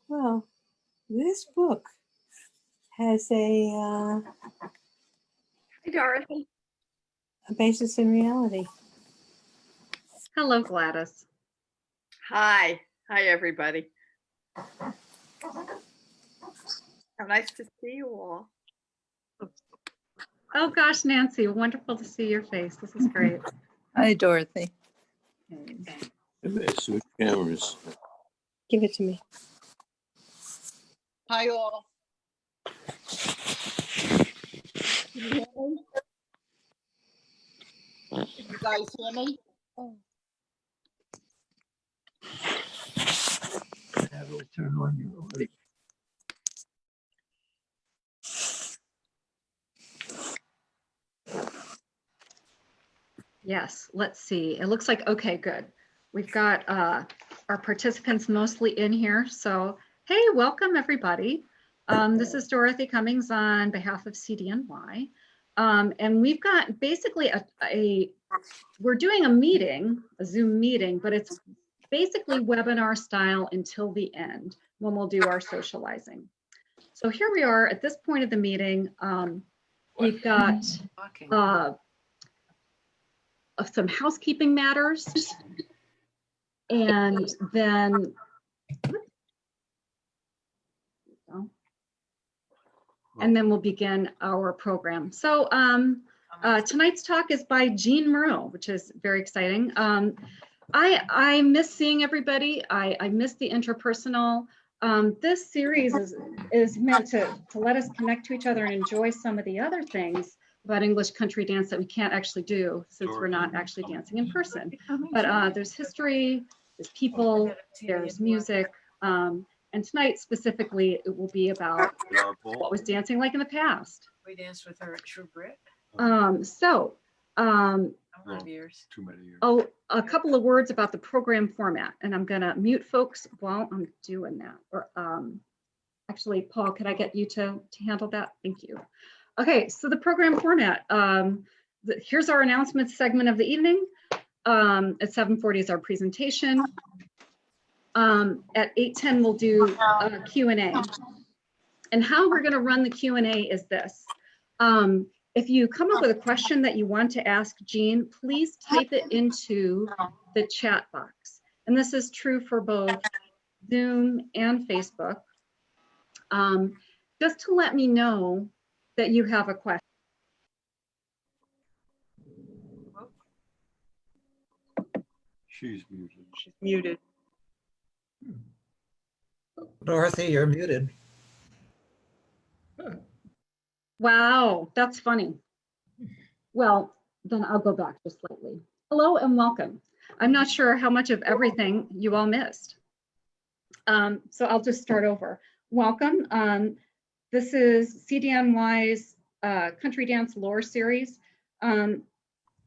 Well, this book has Hi, Dorothy. a basis in reality. Hello, Gladys. Hi. Hi, everybody. How nice to see you all. Oh gosh, Nancy, wonderful to see your face. This is great. Hi, Dorothy. Okay. Switch cameras. Give it to me. Hi, all. Can you hear me? Can you guys hear me? Have it turn on you already. Yes, let's see. It looks like, okay, good. We've got our participants mostly in here. So, hey, welcome everybody. This is Dorothy Cummings on behalf of CDNY. And we've got basically we're doing a meeting, a Zoom meeting, but it's basically webinar style until the end when we'll do our socializing. So here we are at this point of the meeting. We've got some housekeeping matters, and then we'll begin our program. So tonight's talk is by Jean Murrow, which is very exciting. I miss seeing everybody. I miss the interpersonal. This series is meant to let us connect to each other and enjoy some of the other things about English country dance that we can't actually do since we're not actually dancing in person. But there's history, there's people, there's music. And tonight specifically, it will be about what was dancing like in the past. We danced with her at True Grit. Too many years. Oh, a couple of words about the program format, and I'm gonna mute folks while I'm doing that. Or actually, Paul, could I get you to handle that? Thank you. Okay, so the program format. Here's our announcement segment of the evening. At 7:40 is our presentation. At 8:10 we'll do a Q&A. And how we're gonna run the Q&A is this. If you come up with a question that you want to ask Jean, please type it into the chat box. And this is true for both Zoom and Facebook. Just to let me know that you have a question. She's muted. She's muted. Dorothy, you're muted. Wow, that's funny. Well, then I'll go back just slightly. Hello and welcome. I'm not sure how much of everything you all missed. So I'll just start over. Welcome. This is CDNY's Country Dance Lore series.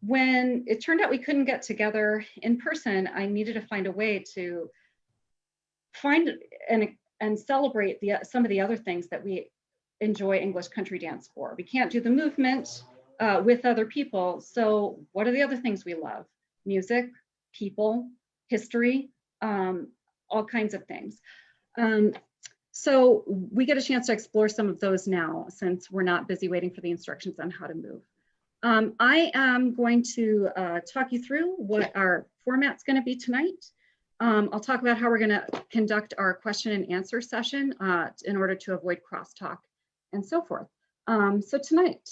When it turned out we couldn't get together in person, I needed to find a way to find and celebrate some of the other things that we enjoy English country dance for. We can't do the movement with other people. So what are the other things we love? Music, people, history, all kinds of things. So we get a chance to explore some of those now since we're not busy waiting for the instructions on how to move. I am going to talk you through what our format's going to be tonight. I'll talk about how we're going to conduct our question and answer session in order to avoid crosstalk and so forth. So tonight,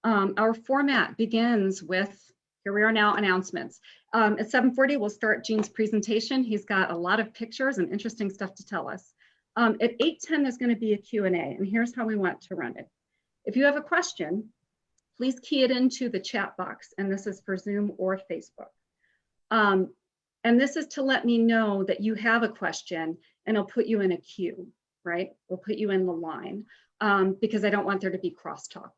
our format begins with, here we are now, announcements. At 7:40, we'll start Jean's presentation. He's got a lot of pictures and interesting stuff to tell us. At 8:10, there's going to be a Q&A, and here's how we want to run it. If you have a question, please key it into the chat box, and this is for Zoom or Facebook. And this is to let me know that you have a question, and I'll put you in a queue, right? We'll put you in the line because I don't want there to be crosstalk.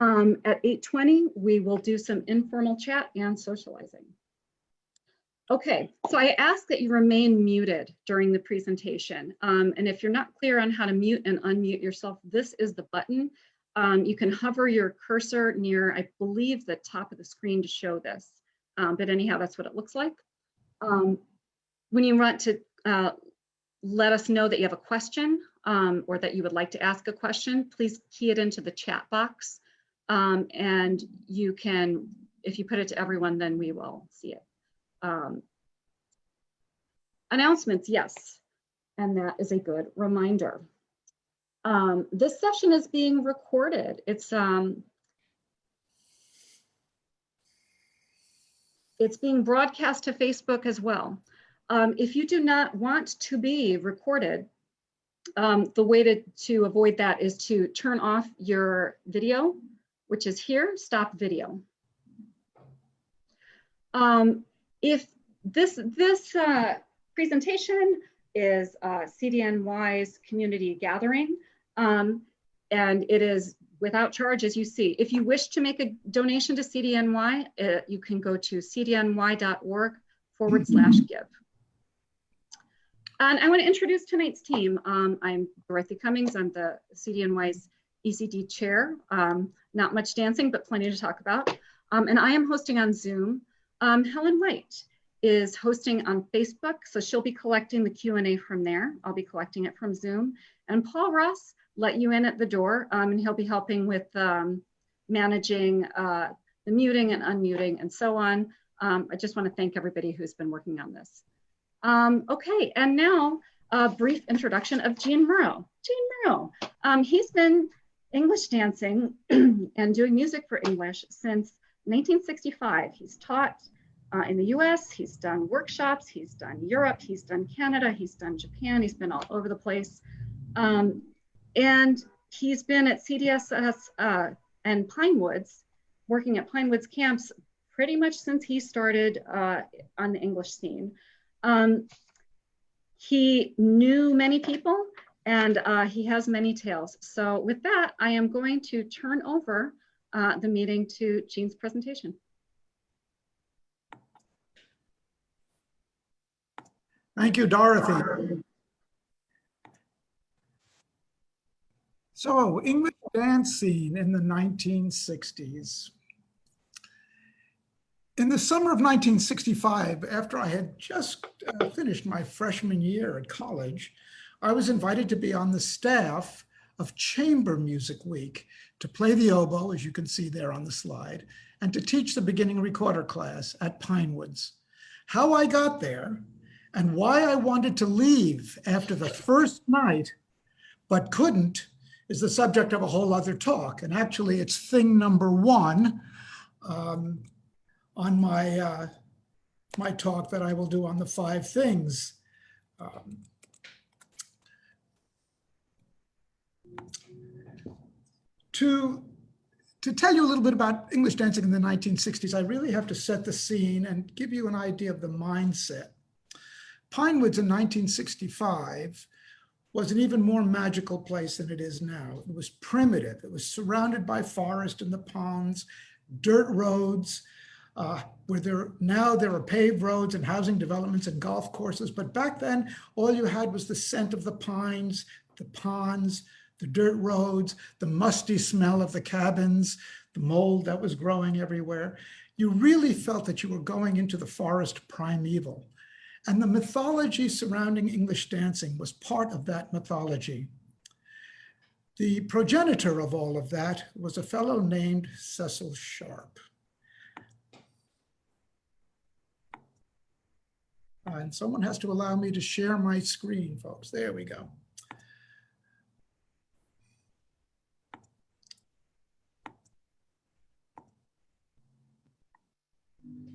At 8:20, we will do some informal chat and socializing. Okay, so I ask that you remain muted during the presentation. And if you're not clear on how to mute and unmute yourself, this is the button. You can hover your cursor near, I believe, the top of the screen to show this. But anyhow, that's what it looks like. When you want to let us know that you have a question or that you would like to ask a question, please key it into the chat box. And you can, if you put it to everyone, then we will see it. Announcements, yes. And that is a good reminder. This session is being recorded. It's being broadcast to Facebook as well. If you do not want to be recorded, the way to avoid that is to turn off your video, which is here, stop video. If this presentation is CDNY's community gathering, and it is without charge, as you see. If you wish to make a donation to CDNY, you can go to cdny.org/give. And I want to introduce tonight's team. I'm Dorothy Cummings. I'm the CDNY's ECD chair. Not much dancing, but plenty to talk about. And I am hosting on Zoom. Helen White is hosting on Facebook, so she'll be collecting the Q&A from there. I'll be collecting it from Zoom. And Paul Ross let you in at the door, and he'll be helping with managing the muting and unmuting and so on. I just want to thank everybody who's been working on this. Okay, and now a brief introduction of Gene Murrow. Gene Murrow, he's been English dancing and doing music for English since 1965. He's taught in the US, he's done workshops, he's done Europe, he's done Canada, he's done Japan, he's been all over the place. And he's been at CDSS and Pinewoods, working at Pinewoods camps pretty much since he started on the English scene. He knew many people and he has many tales. So with that, I am going to turn over the meeting to Gene's presentation. Thank you, Dorothy. So, English dance scene in the 1960s. In the summer of 1965, after I had just finished my freshman year at college, I was invited to be on the staff of Chamber Music Week to play the oboe, as you can see there on the slide, and to teach the beginning recorder class at Pinewoods. How I got there and why I wanted to leave after the first night, but couldn't, is the subject of a whole other talk. And actually it's thing number one on my, my talk that I will do on the 5 things. To tell you a little bit about English dancing in the 1960s, I really have to set the scene and give you an idea of the mindset. Pinewoods in 1965 was an even more magical place than it is now. It was primitive. It was surrounded by forest and the ponds, dirt roads, where there are paved roads and housing developments and golf courses. But back then, all you had was the scent of the pines, the ponds, the dirt roads, the musty smell of the cabins, the mold that was growing everywhere. You really felt that you were going into the forest primeval. And the mythology surrounding English dancing was part of that mythology. The progenitor of all of that was a fellow named Cecil Sharpe. And someone has to allow me to share my screen, folks. There we go.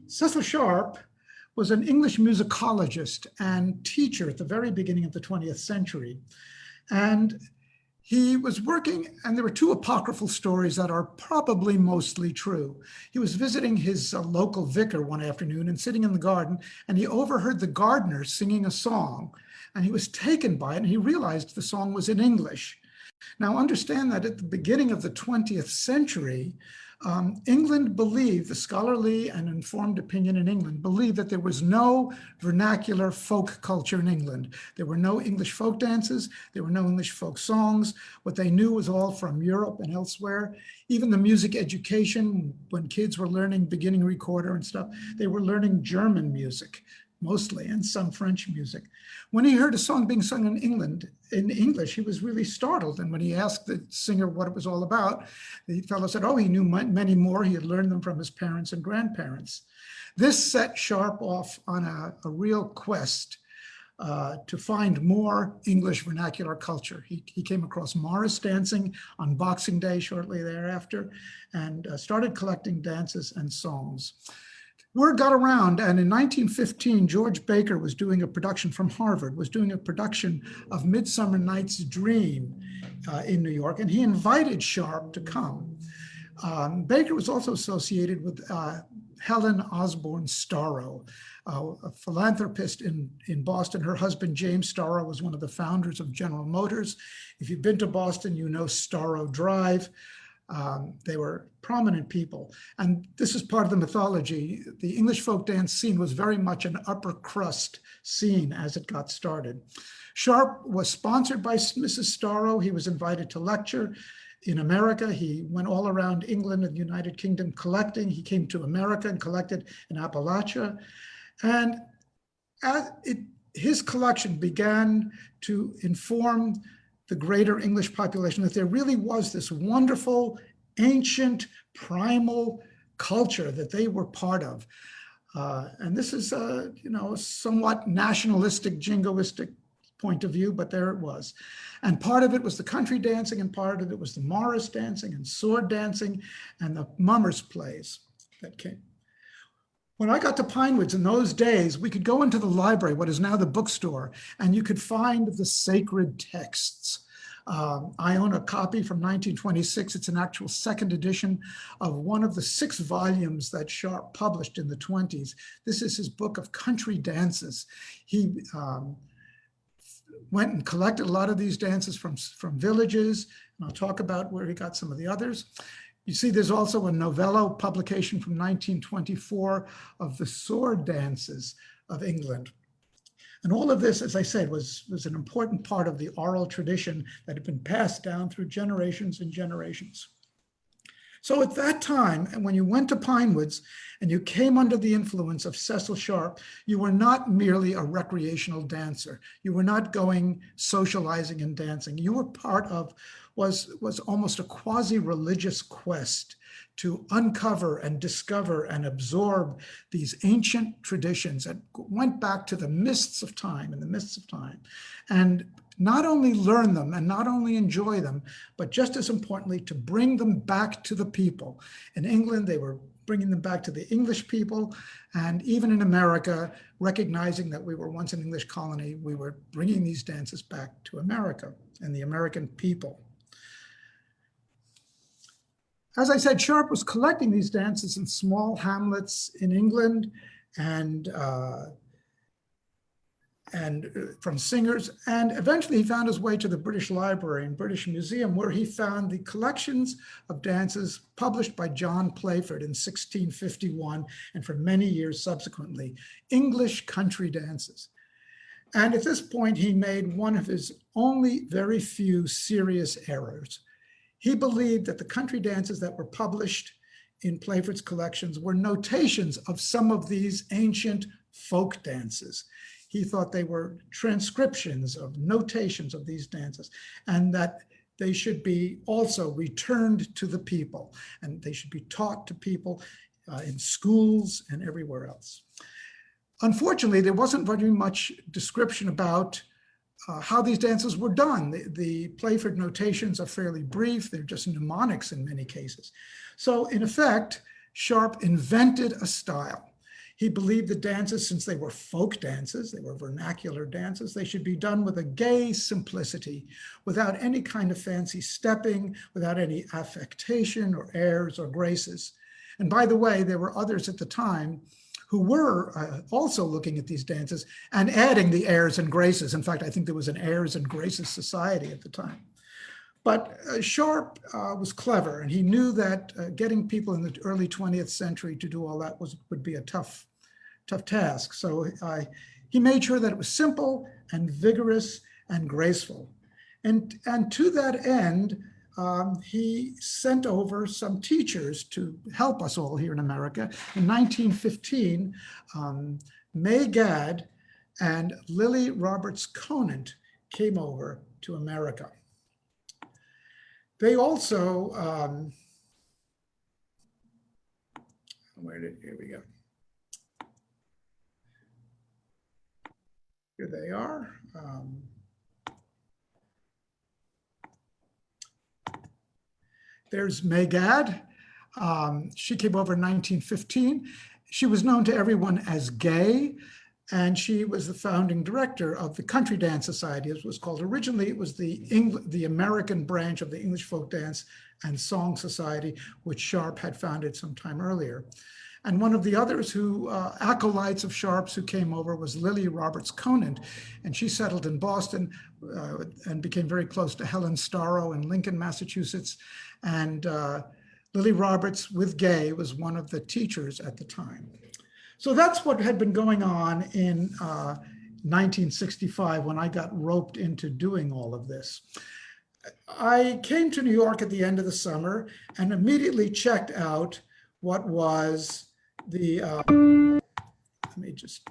Cecil Sharpe was an English musicologist and teacher at the very beginning of the 20th century. And he was working, and there were 2 apocryphal stories that are probably mostly true. He was visiting his local vicar one afternoon and sitting in the garden, and he overheard the gardener singing a song, and he was taken by it, and he realized the song was in English. Now understand that at the beginning of the 20th century, England believed, the scholarly and informed opinion in England believed that there was no vernacular folk culture in England. There were no English folk dances. There were no English folk songs. What they knew was all from Europe and elsewhere. Even the music education, when kids were learning beginning recorder and stuff, they were learning German music, mostly, and some French music. When he heard a song being sung in English, he was really startled. And when he asked the singer what it was all about, the fellow said, oh, he knew many more. He had learned them from his parents and grandparents. This set Sharpe off on a real quest to find more English vernacular culture. He came across Morris dancing on Boxing Day shortly thereafter and started collecting dances and songs. Word got around, and in 1915, George Baker was doing a production from Harvard, was doing a production of Midsummer Night's Dream in New York, and he invited Sharpe to come. Baker was also associated with Helen Osborne Starrow, a philanthropist in Boston. Her husband, James Starrow, was one of the founders of General Motors. If you've been to Boston, you know Starrow Drive. They were prominent people. And this is part of the mythology. The English folk dance scene was very much an upper crust scene as it got started. Sharpe was sponsored by Mrs. Starrow. He was invited to lecture in America. He went all around England and the United Kingdom collecting. He came to America and collected in Appalachia. And his collection began to inform the greater English population that there really was this wonderful, ancient, primal culture that they were part of. And this is a somewhat nationalistic, jingoistic point of view, but there it was. And part of it was the country dancing, and part of it was the Morris dancing and sword dancing and the mummers plays that came. When I got to Pinewoods in those days, we could go into the library, what is now the bookstore, and you could find the sacred texts. I own a copy from 1926. It's an actual second edition of one of the 6 volumes that Sharpe published in the 20s. This is his book of country dances. He went and collected a lot of these dances from villages, and I'll talk about where he got some of the others. You see, there's also a novello publication from 1924 of the sword dances of England. And all of this, as I said, was an important part of the oral tradition that had been passed down through generations and generations. So at that time, and when you went to Pinewoods and you came under the influence of Cecil Sharpe, you were not merely a recreational dancer. You were not going socializing and dancing. You were part of was almost a quasi-religious quest to uncover and discover and absorb these ancient traditions that went back to the mists of time, and not only learn them and not only enjoy them, but just as importantly, to bring them back to the people. In England, they were bringing them back to the English people, and even in America, recognizing that we were once an English colony, we were bringing these dances back to America and the American people. As I said, Sharpe was collecting these dances in small hamlets in England and from singers. And eventually he found his way to the British Library and British Museum, where he found the collections of dances published by John Playford in 1651 and for many years subsequently, English country dances. And at this point, he made one of his only very few serious errors. He believed that the country dances that were published in Playford's collections were notations of some of these ancient folk dances. He thought they were transcriptions of notations of these dances, and that they should be also returned to the people, and they should be taught to people in schools and everywhere else. Unfortunately, there wasn't very much description about how these dances were done. The Playford notations are fairly brief. They're just mnemonics in many cases. So in effect, Sharpe invented a style. He believed the dances, since they were folk dances, they were vernacular dances, they should be done with a gay simplicity, without any kind of fancy stepping, without any affectation or airs or graces. And by the way, there were others at the time who were also looking at these dances and adding the airs and graces. In fact, I think there was an airs and graces society at the time. But Sharpe was clever, and he knew that getting people in the early 20th century to do all that would be a tough task. So he made sure that it was simple and vigorous and graceful. And to that end, he sent over some teachers to help us all here in America. In 1915, May Gadd and Lily Roberts Conant came over to America. They also, here we go. Here they are. There's May Gadd. She came over in 1915. She was known to everyone as Gay, and she was the founding director of the Country Dance Society, as it was called. Originally, it was the American branch of the English Folk Dance and Song Society, which Sharpe had founded some time earlier. And one of the others who, acolytes of Sharpe's who came over was Lily Roberts Conant, and she settled in Boston and became very close to Helen Starrow in Lincoln, Massachusetts. And Lily Roberts with Gay was one of the teachers at the time. So that's what had been going on in 1965 when I got roped into doing all of this. I came to New York at the end of the summer and immediately checked out what was the, let me just,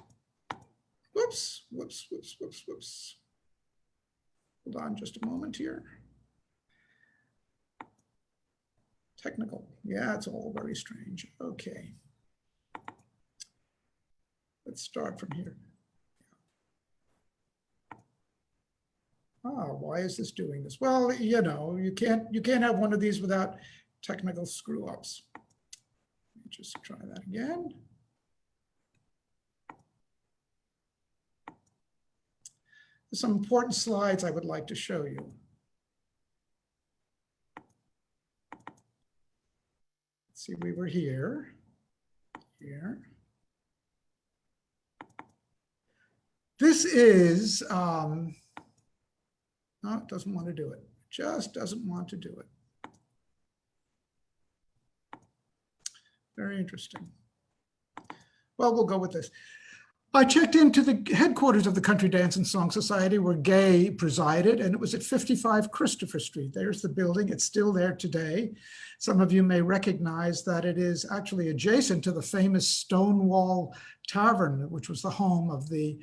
whoops. Hold on just a moment here. Technical, yeah, it's all very strange. Okay. Let's start from here. Why is this doing this? Well, you know, you can't have one of these without technical screw-ups. Let me just try that again. There's some important slides I would like to show you. Let's see, we were here. This is, no, it doesn't want to do it. Just doesn't want to do it. Very interesting. Well, we'll go with this. I checked into the headquarters of the Country Dance and Song Society where Gay presided, and it was at 55 Christopher Street. There's the building. It's still there today. Some of you may recognize that it is actually adjacent to the famous Stonewall Tavern, which was the home of the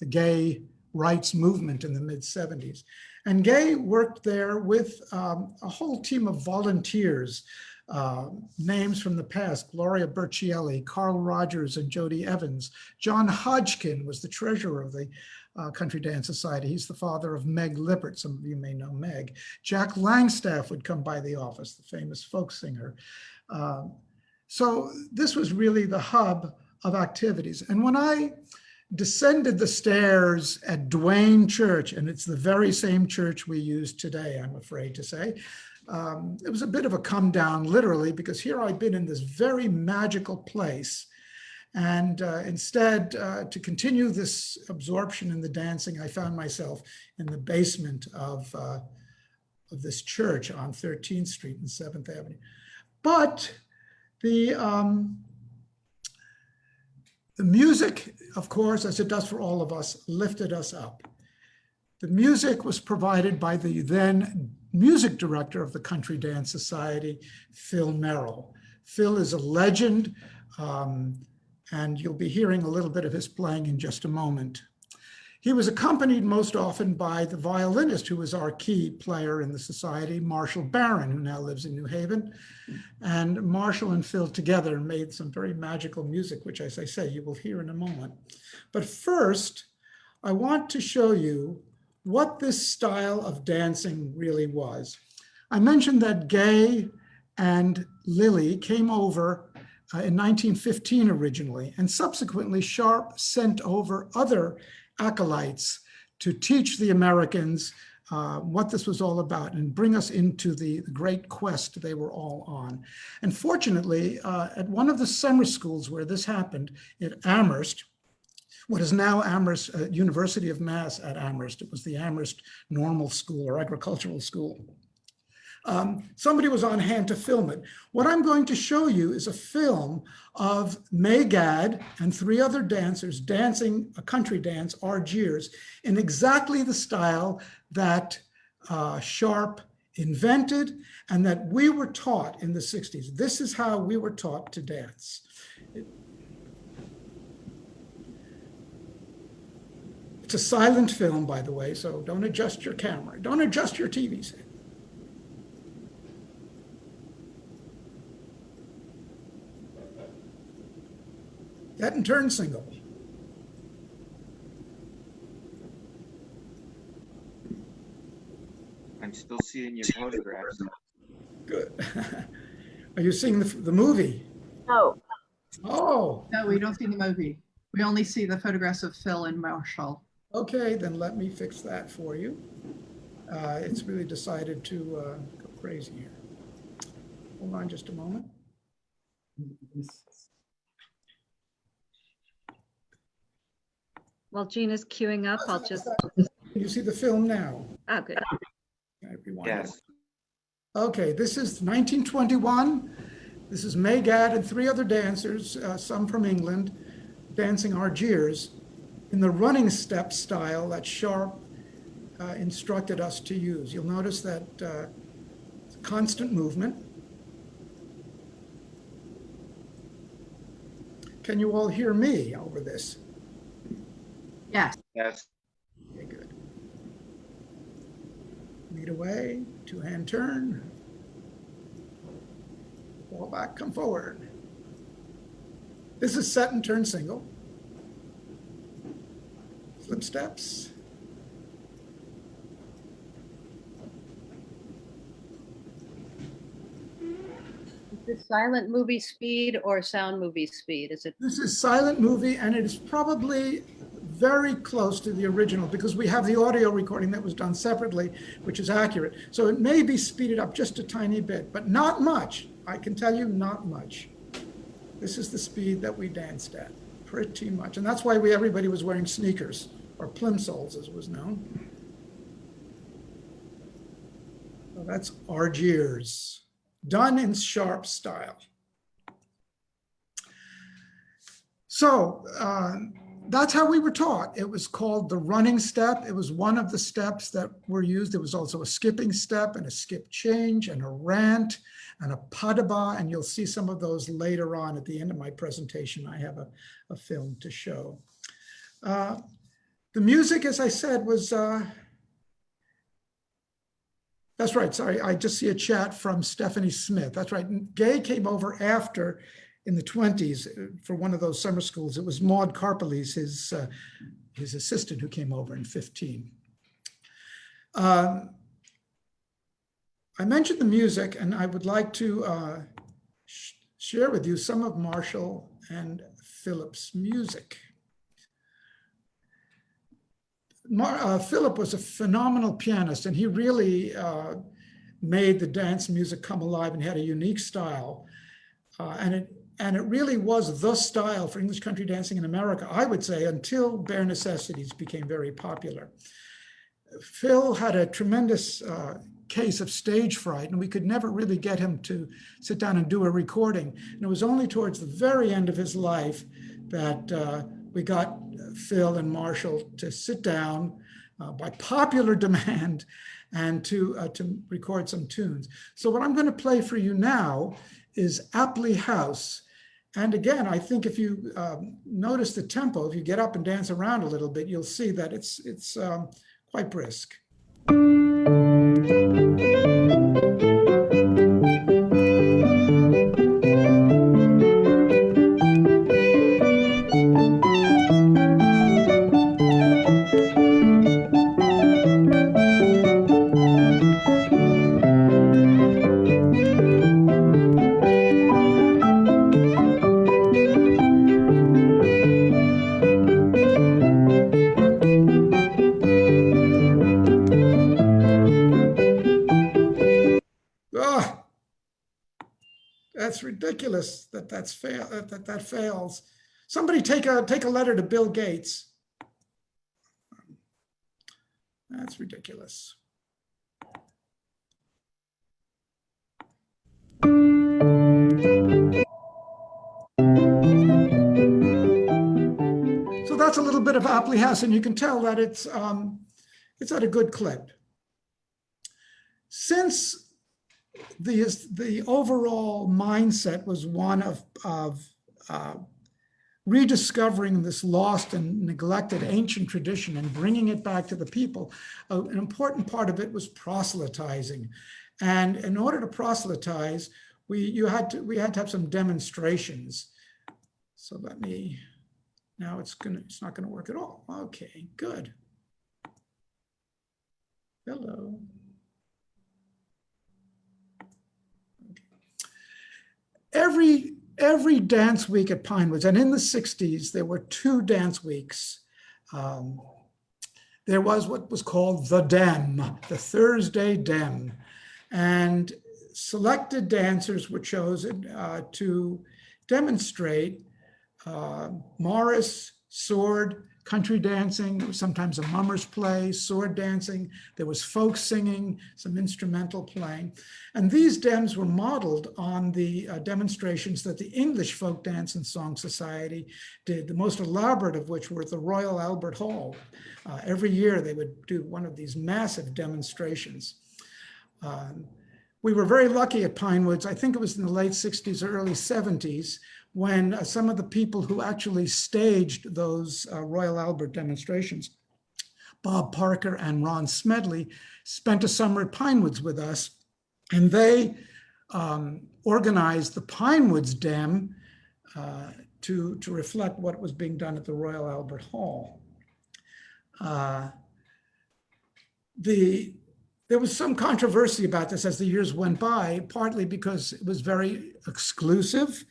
gay rights movement in the mid-70s. And Gay worked there with a whole team of volunteers, names from the past: Gloria Bercielli, Carl Rogers, and Jody Evans. John Hodgkin was the treasurer of the Country Dance Society. He's the father of Meg Lippert. Some of you may know Meg. Jack Langstaff would come by the office, the famous folk singer. So this was really the hub of activities. And when I descended the stairs at Duane Church, and it's the very same church we use today, I'm afraid to say, it was a bit of a come down, literally, because here I'd been in this very magical place. And instead, to continue this absorption in the dancing, I found myself in the basement of this church on 13th Street and 7th Avenue. But the music, of course, as it does for all of us, lifted us up. The music was provided by the then music director of the Country Dance Society, Phil Murrow. Phil is a legend, and you'll be hearing a little bit of his playing in just a moment. He was accompanied most often by the violinist who was our key player in the society, Marshall Barron, who now lives in New Haven. And Marshall and Phil together made some very magical music, which, as I say, you will hear in a moment. But first, I want to show you what this style of dancing really was. I mentioned that Gay and Lily came over in 1915 originally, and subsequently Sharpe sent over other acolytes to teach the Americans what this was all about and bring us into the great quest they were all on. And fortunately, at one of the summer schools where this happened at Amherst, what is now Amherst, University of Mass at Amherst, it was the Amherst Normal School or Agricultural School. Somebody was on hand to film it. What I'm going to show you is a film of May Gadd and 3 other dancers dancing a country dance, Argiers, in exactly the style that Sharpe invented and that we were taught in the 60s. This is how we were taught to dance. It's a silent film, by the way, so don't adjust your camera. Don't adjust your TV set. Set and turn single. I'm still seeing your photographs. Good. Are you seeing the movie? No. Oh, No, we don't see the movie. We only see the photographs of Phil and Marshall. okay, then let me fix that for you. It's really decided to go crazy here. Hold on just a moment. While Gina's queuing up, I'll just, Can you see the film now? oh, good. Everyone. Yes. Okay, this is 1921. This is May Gadd and three other dancers, some from England, dancing Argiers in the running step style that Sharpe instructed us to use. You'll notice that it's a constant movement. Can you all hear me over this? Yes. Yes. Okay, good. Lead away, two-hand turn. Fall back, come forward. This is set and turn single. Slip steps. Is this silent movie speed or sound movie speed? Is it? This is silent movie, and it is probably very close to the original because we have the audio recording that was done separately, which is accurate. So it may be speeded up just a tiny bit, but not much. I can tell you, not much. This is the speed that we danced at, pretty much. And that's why everybody was wearing sneakers, or plimsolls as was known. So that's Argiers, done in Sharpe style. So that's how we were taught. It was called the running step. It was one of the steps that were used. There was also a skipping step and a skip change and a rant and a padaba, and you'll see some of those later on at the end of my presentation. I have a film to show. The music, as I said, was, that's right, sorry, I just see a chat from Stephanie Smith. That's right, Gay came over after in the 20s for one of those summer schools. It was Maud Carpeles, his assistant, who came over in 15. I mentioned the music, and I would like to share with you some of Marshall and Philip's music. Philip was a phenomenal pianist, and he really made the dance music come alive and had a unique style. And it really was the style for English country dancing in America, I would say, until Bare Necessities became very popular. Phil had a tremendous case of stage fright, and we could never really get him to sit down and do a recording. And it was only towards the very end of his life that we got Phil and Marshall to sit down by popular demand and to record some tunes. So what I'm going to play for you now is Apley House. And again, I think if you notice the tempo, if you get up and dance around a little bit, you'll see that it's quite brisk. That's ridiculous that fails. Somebody take a letter to Bill Gates. That's ridiculous. So that's a little bit of Apley House, and you can tell that it's at a good clip. Since the overall mindset was one of rediscovering this lost and neglected ancient tradition and bringing it back to the people. An important part of it was proselytizing. And in order to proselytize, we had to have some demonstrations. So now it's not gonna work at all. Okay, good. Hello. Okay. Every dance week at Pinewoods, and in the 60s, there were 2 dance weeks. There was what was called the Dem, the Thursday Dem. And selected dancers were chosen to demonstrate Morris, sword, country dancing. There was sometimes a mummers play, sword dancing. There was folk singing, some instrumental playing. And these dems were modeled on the demonstrations that the English Folk Dance and Song Society did, the most elaborate of which were at the Royal Albert Hall. Every year they would do one of these massive demonstrations. We were very lucky at Pinewoods. I think it was in the late 60s or early 70s when some of the people who actually staged those Royal Albert demonstrations, Bob Parker and Ron Smedley, spent a summer at Pinewoods with us, and they organized the Pinewoods Dem to reflect what was being done at the Royal Albert Hall. There was some controversy about this as the years went by, partly because it was very exclusive.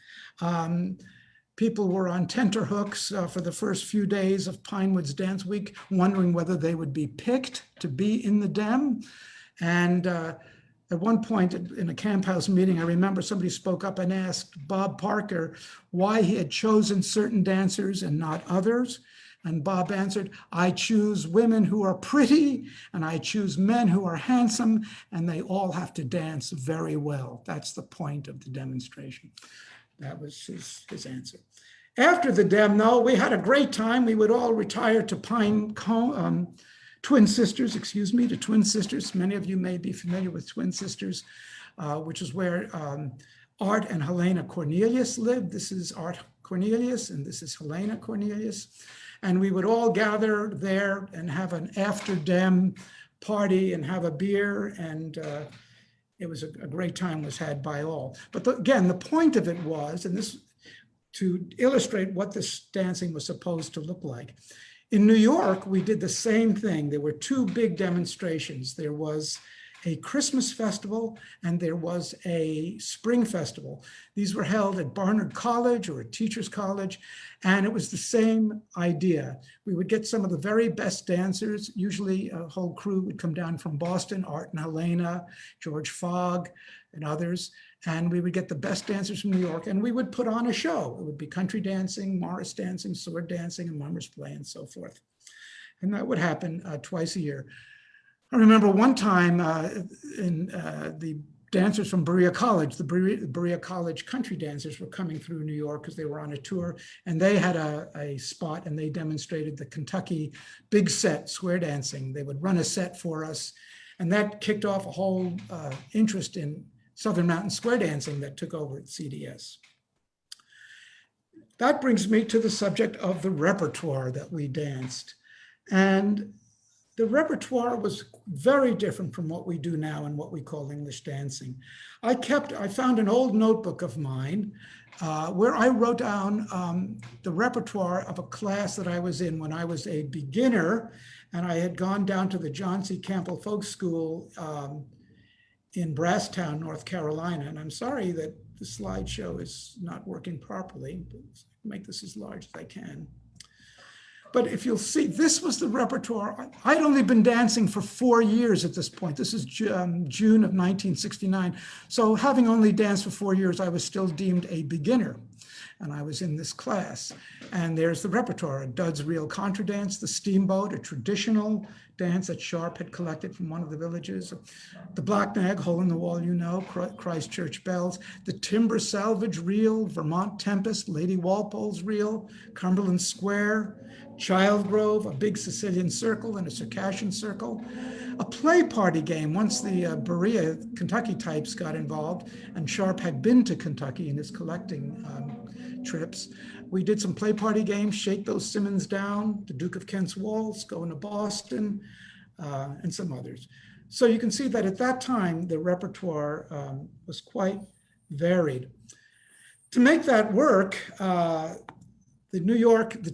People were on tenterhooks for the first few days of Pinewoods Dance Week, wondering whether they would be picked to be in the Dem. And at one point in a camp house meeting, I remember somebody spoke up and asked Bob Parker why he had chosen certain dancers and not others. And Bob answered, I choose women who are pretty, and I choose men who are handsome, and they all have to dance very well. That's the point of the demonstration. That was his answer. After the Dem, though, we had a great time. We would all retire to Twin Sisters, to Twin Sisters. Many of you may be familiar with Twin Sisters, which is where Art and Helena Cornelius lived. This is Art Cornelius, and this is Helena Cornelius. And we would all gather there and have an after Dem party and have a beer, and it was a great time was had by all. But again, the point of it was, and this to illustrate what this dancing was supposed to look like. In New York, we did the same thing. There were 2 big demonstrations. There was a Christmas festival and there was a spring festival. These were held at Barnard College or at Teachers College, and it was the same idea. We would get some of the very best dancers. Usually a whole crew would come down from Boston, Art and Helena, George Fogg and others, and we would get the best dancers from New York, and we would put on a show. It would be country dancing, Morris dancing, sword dancing, and mummers play, and so forth. And that would happen twice a year. I remember one time the dancers from Berea College, the Berea College country dancers were coming through New York because they were on a tour, and they had a spot and they demonstrated the Kentucky big set square dancing. They would run a set for us, and that kicked off a whole interest in Southern Mountain square dancing that took over at CDS. That brings me to the subject of the repertoire that we danced. And the repertoire was very different from what we do now and what we call English dancing. I found an old notebook of mine where I wrote down the repertoire of a class that I was in when I was a beginner, and I had gone down to the John C. Campbell Folk School in Brasstown, North Carolina. And I'm sorry that the slideshow is not working properly, but make this as large as I can. But if you'll see, this was the repertoire. I'd only been dancing for 4 years at this point. This is June of 1969. So having only danced for 4 years, I was still deemed a beginner. And I was in this class. And there's the repertoire: Dud's Reel Contra Dance, the Steamboat, a traditional dance that Sharpe had collected from one of the villages, the Black Nag, Hole in the Wall, you know, Christchurch Bells, the Timber Salvage Reel, Vermont Tempest, Lady Walpole's Reel, Cumberland Square, Child Grove, a big Sicilian circle and a Circassian circle, a play party game. Once the Berea, Kentucky types got involved, and Sharpe had been to Kentucky in his collecting trips, We did some play party games, Shake Those Simmons Down, The Duke of Kent's Waltz, Going to Boston, and some others. So you can see that at that time, the repertoire was quite varied. To make that work, the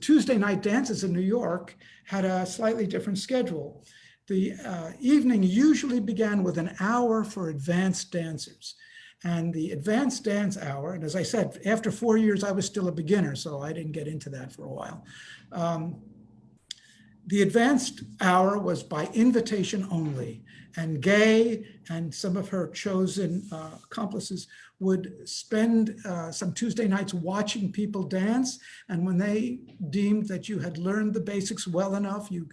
Tuesday night dances in New York had a slightly different schedule. The evening usually began with an hour for advanced dancers. And the advanced dance hour, and as I said, after 4 years, I was still a beginner, so I didn't get into that for a while. The advanced hour was by invitation only, and Gay and some of her chosen accomplices would spend some Tuesday nights watching people dance. And when they deemed that you had learned the basics well enough, you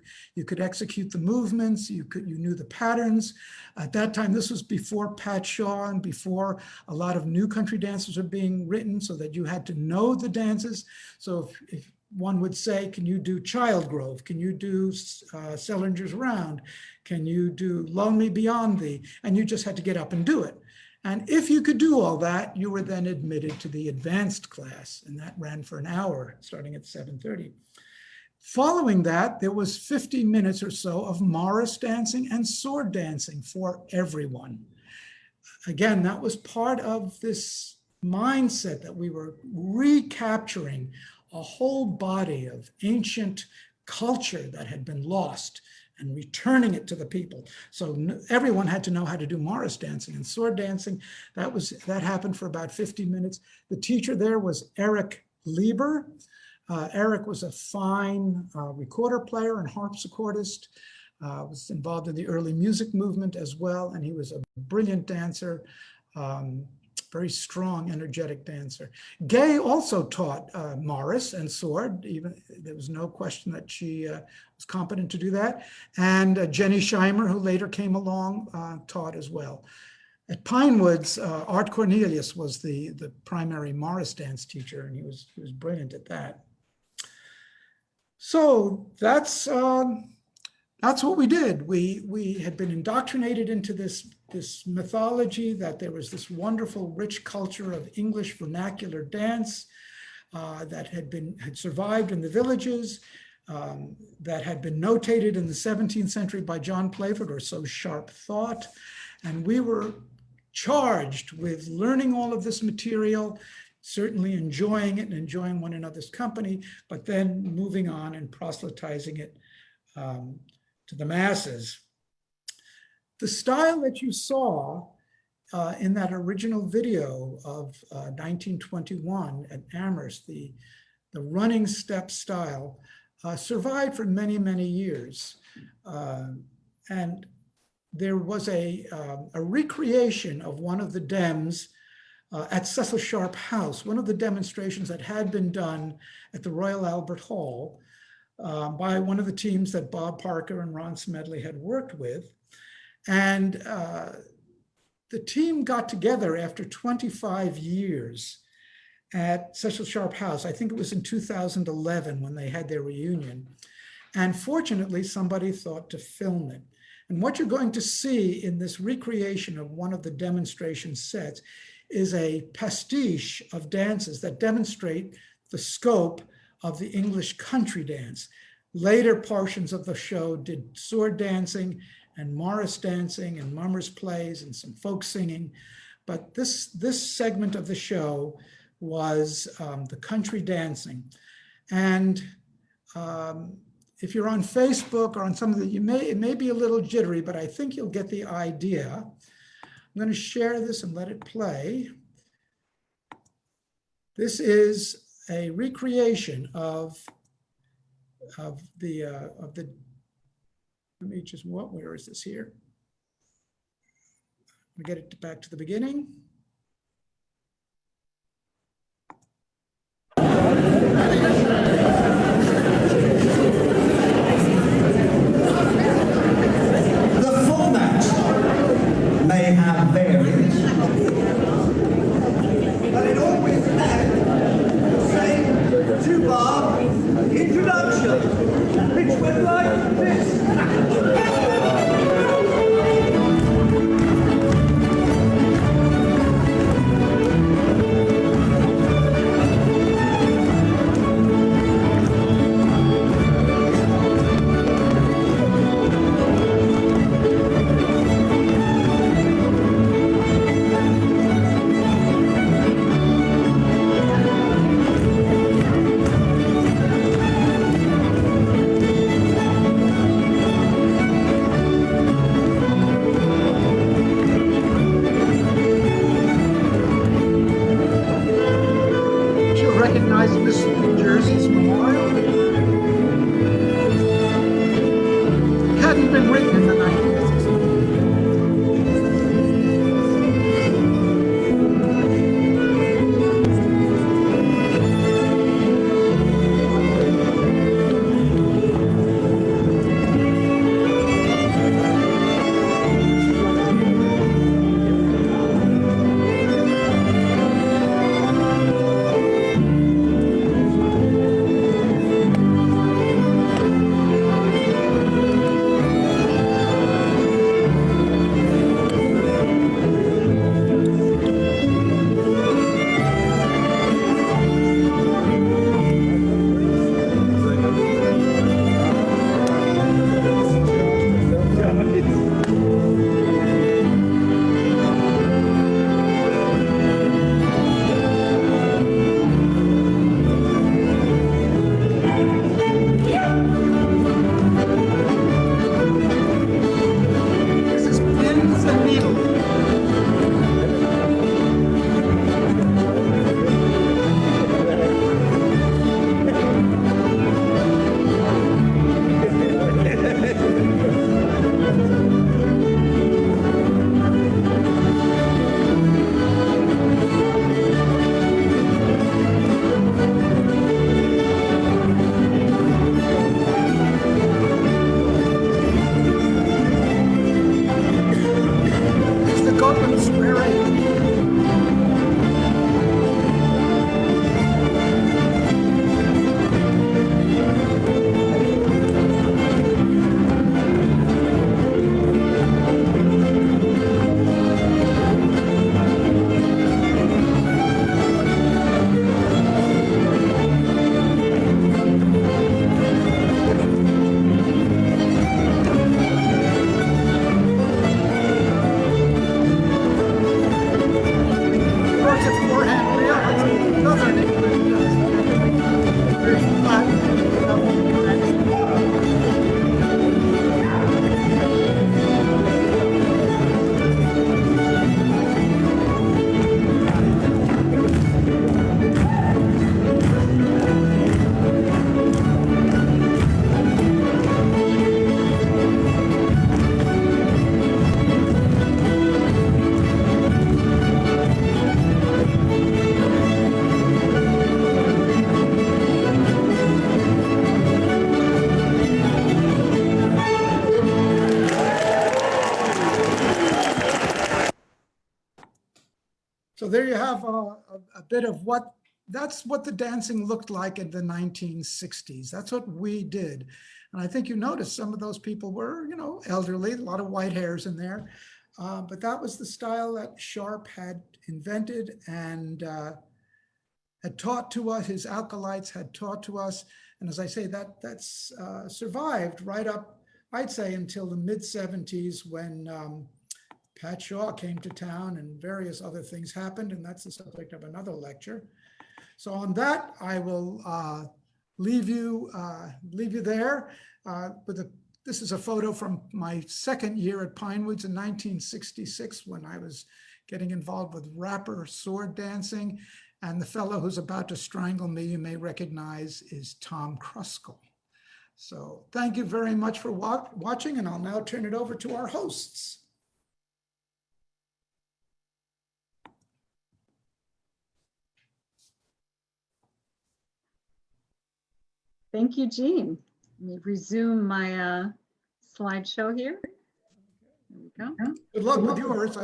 could execute the movements, you knew the patterns. At that time, this was before Pat Shaw and before a lot of new country dances were being written, so that you had to know the dances. So if one would say, can you do Child Grove? Can you do Sellinger's Round? Can you do Lull Me Beyond Thee? And you just had to get up and do it. And if you could do all that, you were then admitted to the advanced class, and that ran for an hour, starting at 7:30. Following that, there was 50 minutes or so of Morris dancing and sword dancing for everyone. Again, that was part of this mindset that we were recapturing a whole body of ancient culture that had been lost and returning it to the people. So everyone had to know how to do Morris dancing and sword dancing. That happened for about 50 minutes. The teacher there was Eric Lieber. Eric was a fine recorder player and harpsichordist, was involved in the early music movement as well, and he was a brilliant dancer, very strong, energetic dancer. Gay also taught Morris and sword. Even there was no question that she was competent to do that. And Jenny Scheimer, who later came along, taught as well. At Pinewoods, Art Cornelius was the primary Morris dance teacher, and he was brilliant at that. So that's what we did. We had been indoctrinated into this mythology that there was this wonderful, rich culture of English vernacular dance that had survived in the villages, that had been notated in the 17th century by John Playford, or so Sharpe thought. And we were charged with learning all of this material, certainly enjoying it and enjoying one another's company, but then moving on and proselytizing it to the masses. The style that you saw in that original video of 1921 at Amherst, the running step style, survived for many, many years. And there was a recreation of one of the dems at Cecil Sharpe House, one of the demonstrations that had been done at the Royal Albert Hall by one of the teams that Bob Parker and Ron Smedley had worked with. And the team got together after 25 years at Cecil Sharpe House. I think it was in 2011 when they had their reunion. And fortunately, somebody thought to film it. And what you're going to see in this recreation of one of the demonstration sets is a pastiche of dances that demonstrate the scope of the English country dance. Later portions of the show did sword dancing and Morris dancing and mummers plays and some folk singing. But this segment of the show was the country dancing. And if you're on Facebook or on some of the, it may be a little jittery, but I think you'll get the idea. I'm going to share this and let it play. This is a recreation of the, let me just, where is this here? We get it back to the beginning. The format may have varied, but it always had the same two-bar introduction, which went like this. recognize Miss New Jersey's memorial? It hadn't been written in the 1960s. This is pins and needles. This is the Gotland Square 8. Of course, it's forehand reel. That's what Southern England does. Very flat. So there you have a bit of that's what the dancing looked like in the 1960s. That's what we did. And I think you noticed some of those people were, elderly, a lot of white hairs in there. But that was the style that Sharpe had invented and had taught to us, his acolytes had taught to us. And as I say, that's survived right up, I'd say, until the mid-70s when Pat Shaw came to town and various other things happened, and that's the subject of another lecture. So on that, I will leave you there. This is a photo from my second year at Pinewoods in 1966 when I was getting involved with rapper sword dancing. And the fellow who's about to strangle me, you may recognize, is Tom Kruskal. So thank you very much for watching, and I'll now turn it over to our hosts. Thank you, Jean. Let me resume my slideshow here. There we go. Good luck with yours.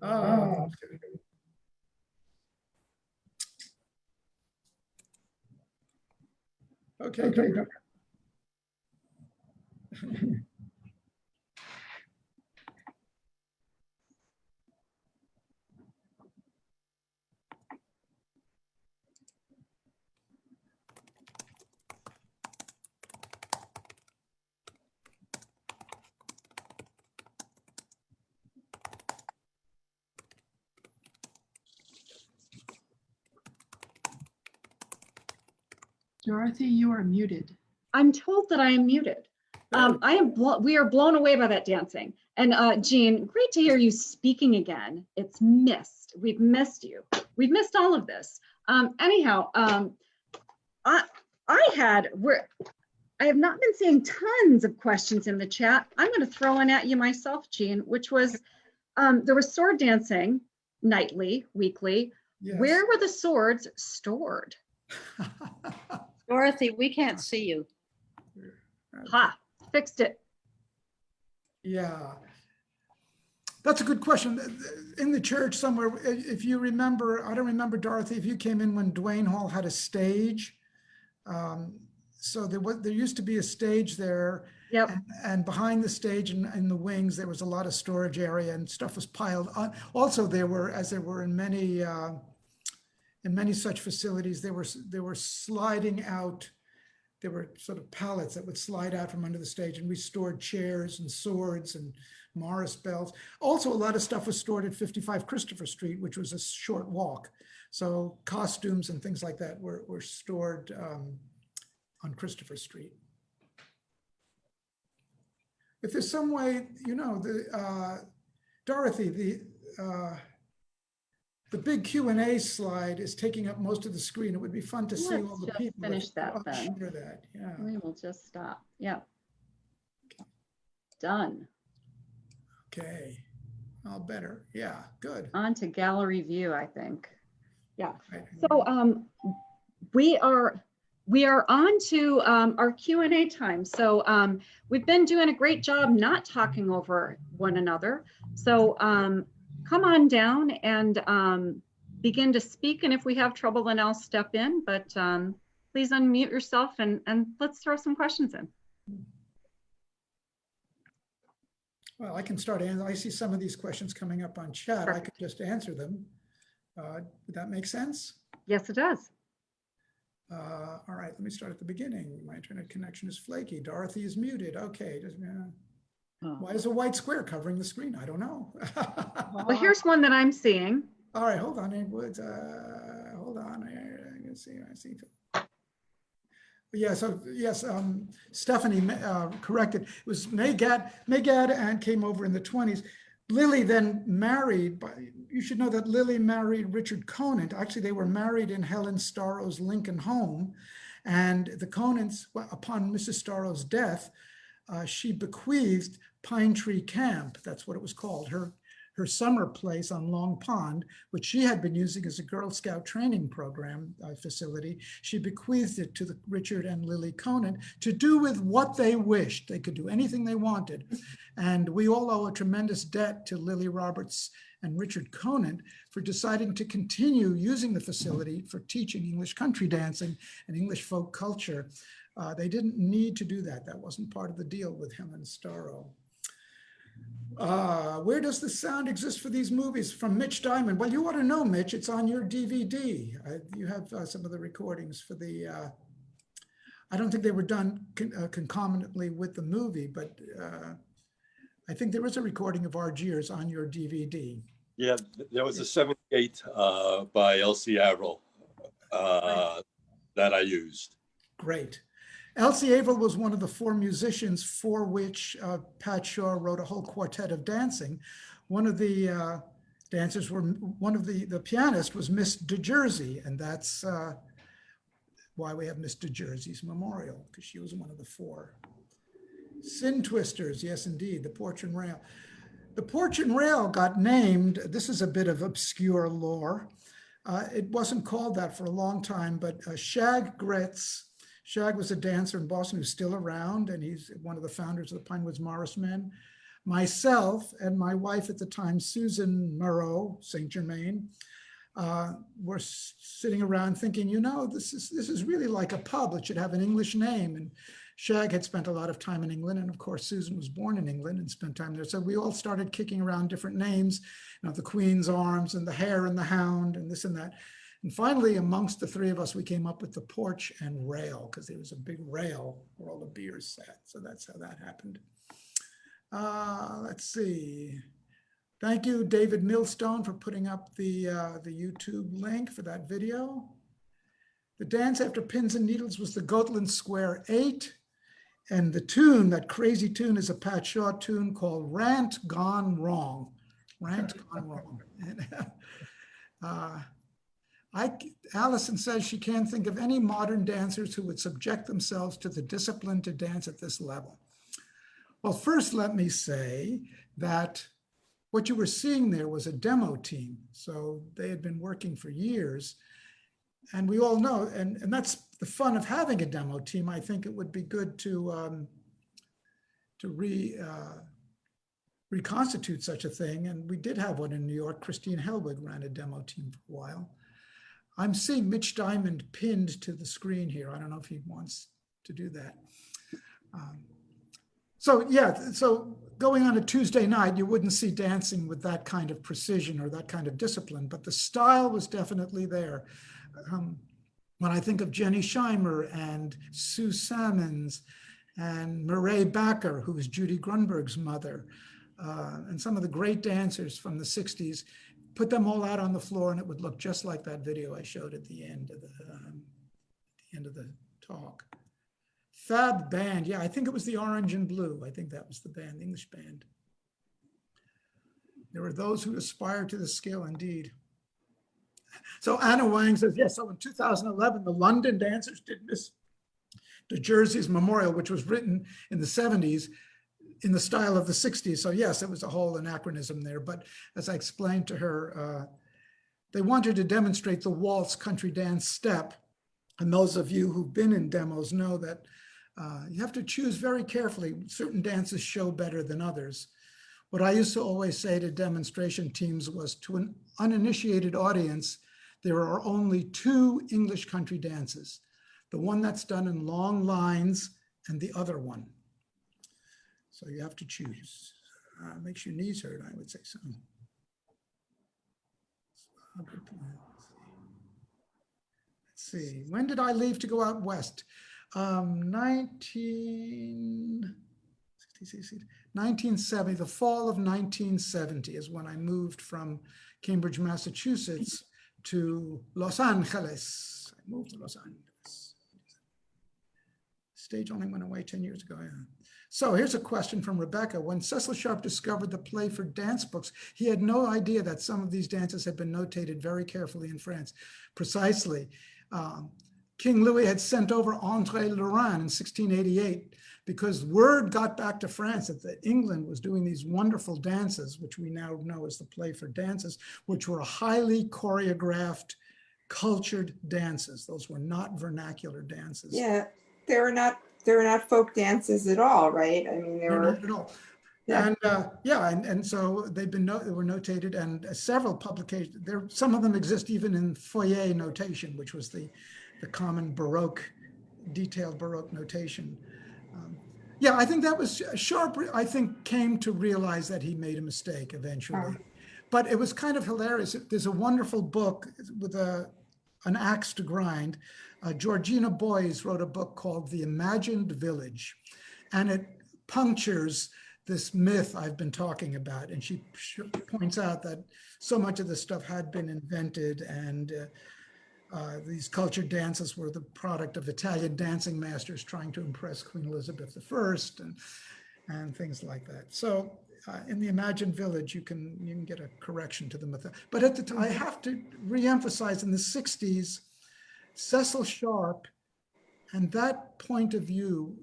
Oh. Okay. Dorothy, you are muted. I'm told that I am muted. We are blown away by that dancing. And Jean, great to hear you speaking again. It's missed. We've missed you. We've missed all of this. Anyhow, I have not been seeing tons of questions in the chat. I'm going to throw one at you myself, Jean, which was there was sword dancing nightly, weekly. Yes. Where were the swords stored? Dorothy, we can't see you. Ha, fixed it. Yeah, that's a good question. In the church somewhere, if you remember, I don't remember, Dorothy, if you came in when Duane Hall had a stage. So there used to be a stage there. Yep. And behind the stage and in the wings, there was a lot of storage area and stuff was piled on. Also, there were, as there were in many such facilities, they were sliding out. There were sort of pallets that would slide out from under the stage, and we stored chairs and swords and Morris bells. Also, a lot of stuff was stored at 55 Christopher Street, which was a short walk. So costumes and things like that were stored on Christopher Street. If there's some way, you know, Dorothy, the big Q&A slide is taking up most of the screen. It would be fun to see all the Let's people. finish that then. Share that. Yeah. We will just stop. Yep. Done. Okay. All better. Yeah. Good. On to gallery view, I think. Yeah. Right. So we are on to our Q&A time. So we've been doing a great job not talking over one another. So come on down and begin to speak. And if we have trouble, then I'll step in. But please unmute yourself and let's throw some questions in. Well, I can start. I see some of these questions coming up on chat. Perfect. I could just answer them. Would that make sense? Yes, it does. All right, let me start at the beginning. My internet connection is flaky. Dorothy is muted. Okay. Why is a white square covering the screen? I don't know. Well, here's one that I'm seeing. All right, hold on. Hold on. I see. Yeah, so yes, Stephanie corrected. It was Megad and came over in the 20s. Lily then married, you should know that Lily married Richard Conant. Actually, they were married in Helen Starrow's Lincoln home. And the Conants, upon Mrs. Starrow's death, she bequeathed Pine Tree Camp, that's what it was called, her summer place on Long Pond, which she had been using as a Girl Scout training program facility. She bequeathed it to Richard and Lily Conant to do with what they wished. They could do anything they wanted. And we all owe a tremendous debt to Lily Roberts and Richard Conant for deciding to continue using the facility for teaching English country dancing and English folk culture. They didn't need to do that. That wasn't part of the deal with Helen Starrow. Where does the sound exist for these movies? From Mitch Diamond. Well, you ought to know, Mitch, it's on your DVD. You have some of the recordings for the, I don't think they were done concomitantly with the movie, but I think there is a recording of Argiers on your DVD. Yeah, there was a 78 by Elsie Averill that I used. Great. Elsie Averill was one of the 4 musicians for which Pat Shaw wrote a whole quartet of dancing. One of the dancers the pianist was Miss DeJersey, and that's why we have Miss DeJersey's memorial, because she was one of the 4. Sin Twisters, yes, indeed, the Porch and Rail. The Porch and Rail got named, this is a bit of obscure lore. It wasn't called that for a long time, but Shag Gritz, Shag was a dancer in Boston who's still around, and he's one of the founders of the Pinewoods Morris Men. Myself and my wife at the time, Susan Murrow, St. Germain, were sitting around thinking, you know, this is really like a pub. It should have an English name. And Shag had spent a lot of time in England, and of course, Susan was born in England and spent time there. So we all started kicking around different names, you know, the Queen's Arms and the Hare and the Hound and this and that. And finally, amongst the 3 of us, we came up with the Porch and Rail, because there was a big rail where all the beers sat. So that's how that happened. Let's see. Thank you, David Millstone, for putting up the YouTube link for that video. The dance after pins and needles was the Gotland Square 8. And the tune, that crazy tune, is a Pat Shaw tune called Rant Gone Wrong. Rant Gone Wrong. And, Allison says she can't think of any modern dancers who would subject themselves to the discipline to dance at this level. Well, first, let me say that what you were seeing there was a demo team. So they had been working for years. And we all know, and that's the fun of having a demo team. I think it would be good to reconstitute such a thing. And we did have one in New York. Christine Helwig ran a demo team for a while. I'm seeing Mitch Diamond pinned to the screen here. I don't know if he wants to do that. So yeah, so going on a Tuesday night, you wouldn't see dancing with that kind of precision or that kind of discipline, but the style was definitely there. When I think of Jenny Scheimer and Sue Salmons and Murray Backer, who was Judy Grunberg's mother, and some of the great dancers from the 60s, put them all out on the floor and it would look just like that video I showed at the end of the talk. Fab band, yeah, I think it was the Orange and Blue. I think that was the band, the English band. There were those who aspired to the skill, indeed. So Anna Wang says, yes, so in 2011, the London dancers did Miss New Jersey's Memorial, which was written in the 70s in the style of the 60s. So yes, it was a whole anachronism there. But as I explained to her, they wanted to demonstrate the waltz country dance step. And those of you who've been in demos know that you have to choose very carefully. Certain dances show better than others. What I used to always say to demonstration teams was, to an uninitiated audience, there are only 2 English country dances. The one that's done in long lines and the other one. So you have to choose. Makes your knees hurt, I would say so. Let's see, when did I leave to go out west? 1970, the fall of 1970 is when I moved from Cambridge, Massachusetts to Los Angeles. I moved to Los Angeles. Stage only went away 10 years ago, yeah. So here's a question from Rebecca. When Cecil Sharpe discovered the play for dance books, he had no idea that some of these dances had been notated very carefully in France. Precisely. King Louis had sent over André Lorrain in 1688 because word got back to France that England was doing these wonderful dances, which we now know as the play for dances, which were highly choreographed, cultured dances. Those were not vernacular dances. Yeah, they were not folk dances at all, right? I mean, they were not at all. Yeah. And so they were notated, and several publications. Some of them exist even in foyer notation, which was the common Baroque, detailed Baroque notation. Yeah, I think that was Sharpe. I think came to realize that he made a mistake eventually, but it was kind of hilarious. There's a wonderful book with an axe to grind. Georgina Boyes wrote a book called The Imagined Village, and it punctures this myth I've been talking about. And she points out that so much of this stuff had been invented, and these cultured dances were the product of Italian dancing masters trying to impress Queen Elizabeth I and things like that. So in The Imagined Village, you can get a correction to the myth. But at the time, I have to reemphasize, in the 60s, Cecil Sharpe and that point of view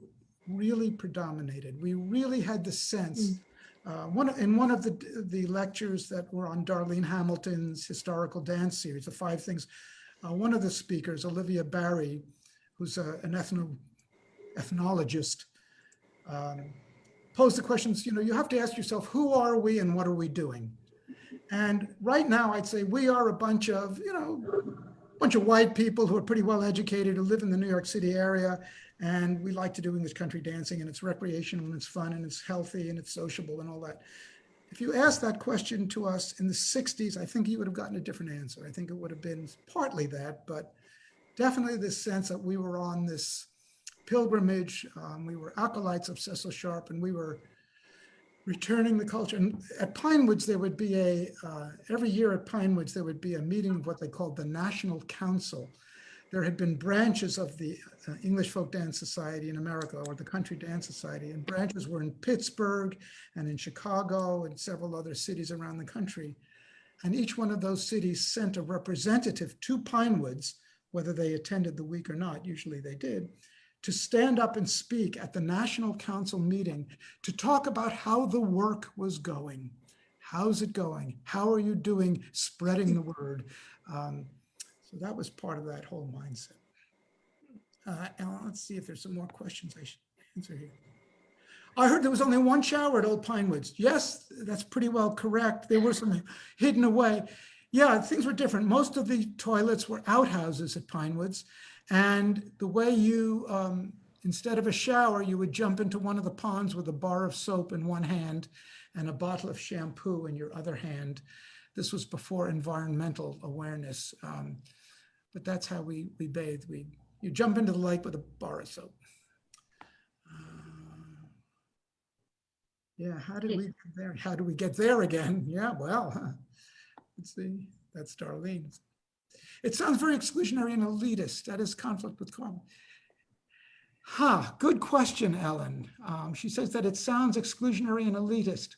really predominated. We really had the sense. In one of the lectures that were on Darlene Hamilton's historical dance series, the 5 things, one of the speakers, Olivia Barry, who's an ethnologist, posed the questions, you have to ask yourself, who are we and what are we doing? And right now, I'd say we are a bunch of white people who are pretty well educated, who live in the New York City area, and we like to do English country dancing, and it's recreational, and it's fun, and it's healthy, and it's sociable, and all that. If you asked that question to us in the 60s, I think you would have gotten a different answer. I think it would have been partly that, but definitely this sense that we were on this pilgrimage. We were acolytes of Cecil Sharpe, and we were returning the culture. And at Pinewoods, there would be every year at Pinewoods, there would be a meeting of what they called the National Council. there had been branches of the English Folk Dance Society in America, or the Country Dance Society, and branches were in Pittsburgh and in Chicago and several other cities around the country. And each one of those cities sent a representative to Pinewoods, whether they attended the week or not, usually they did, to stand up and speak at the National Council meeting to talk about how the work was going. How's it going? How are you doing spreading the word? So that was part of that whole mindset. And let's see if there's some more questions I should answer here. I heard there was only one shower at Old Pinewoods. Yes, that's pretty well correct. There were some hidden away. Yeah, things were different. Most of the toilets were outhouses at Pinewoods. And the way you, instead of a shower, you would jump into one of the ponds with a bar of soap in one hand and a bottle of shampoo in your other hand. This was before environmental awareness. But that's how we bathed. You jump into the lake with a bar of soap. Yeah, how did we get there? How do we get there again? Yeah, well, let's see. That's Darlene. It sounds very exclusionary and elitist. That is conflict with karma. Good question, Ellen. She says that it sounds exclusionary and elitist.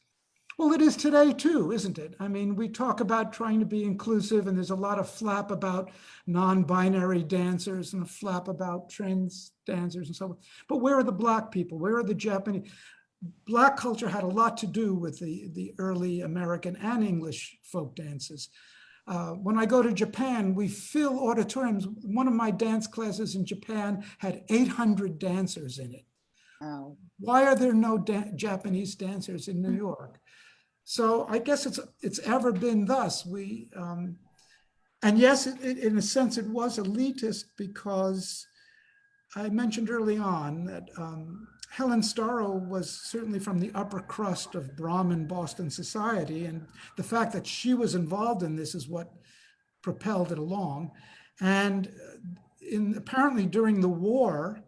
Well, it is today too, isn't it? I mean, we talk about trying to be inclusive, and there's a lot of flap about non-binary dancers and a flap about trans dancers and so on. But where are the Black people? Where are the Japanese? Black culture had a lot to do with the early American and English folk dances. When I go to Japan, we fill auditoriums. One of my dance classes in Japan had 800 dancers in it. Wow. Why are there no Japanese dancers in New York? So I guess it's ever been thus. And yes, in a sense, it was elitist because I mentioned early on that Helen Starrow was certainly from the upper crust of Brahmin Boston society, and the fact that she was involved in this is what propelled it along. And apparently during the war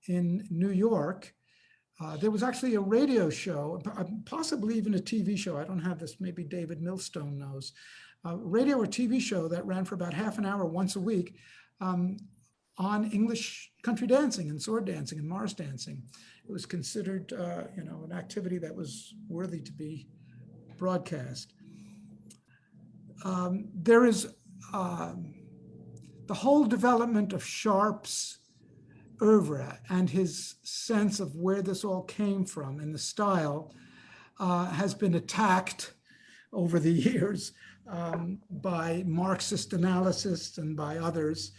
in New York, there was actually a radio show, possibly even a TV show. I don't have this, maybe David Millstone knows. A radio or TV show that ran for about half an hour once a week on English country dancing and sword dancing and Morris dancing. It was considered, an activity that was worthy to be broadcast. There is the whole development of Sharpe's oeuvre and his sense of where this all came from and the style has been attacked over the years by Marxist analysts and by others.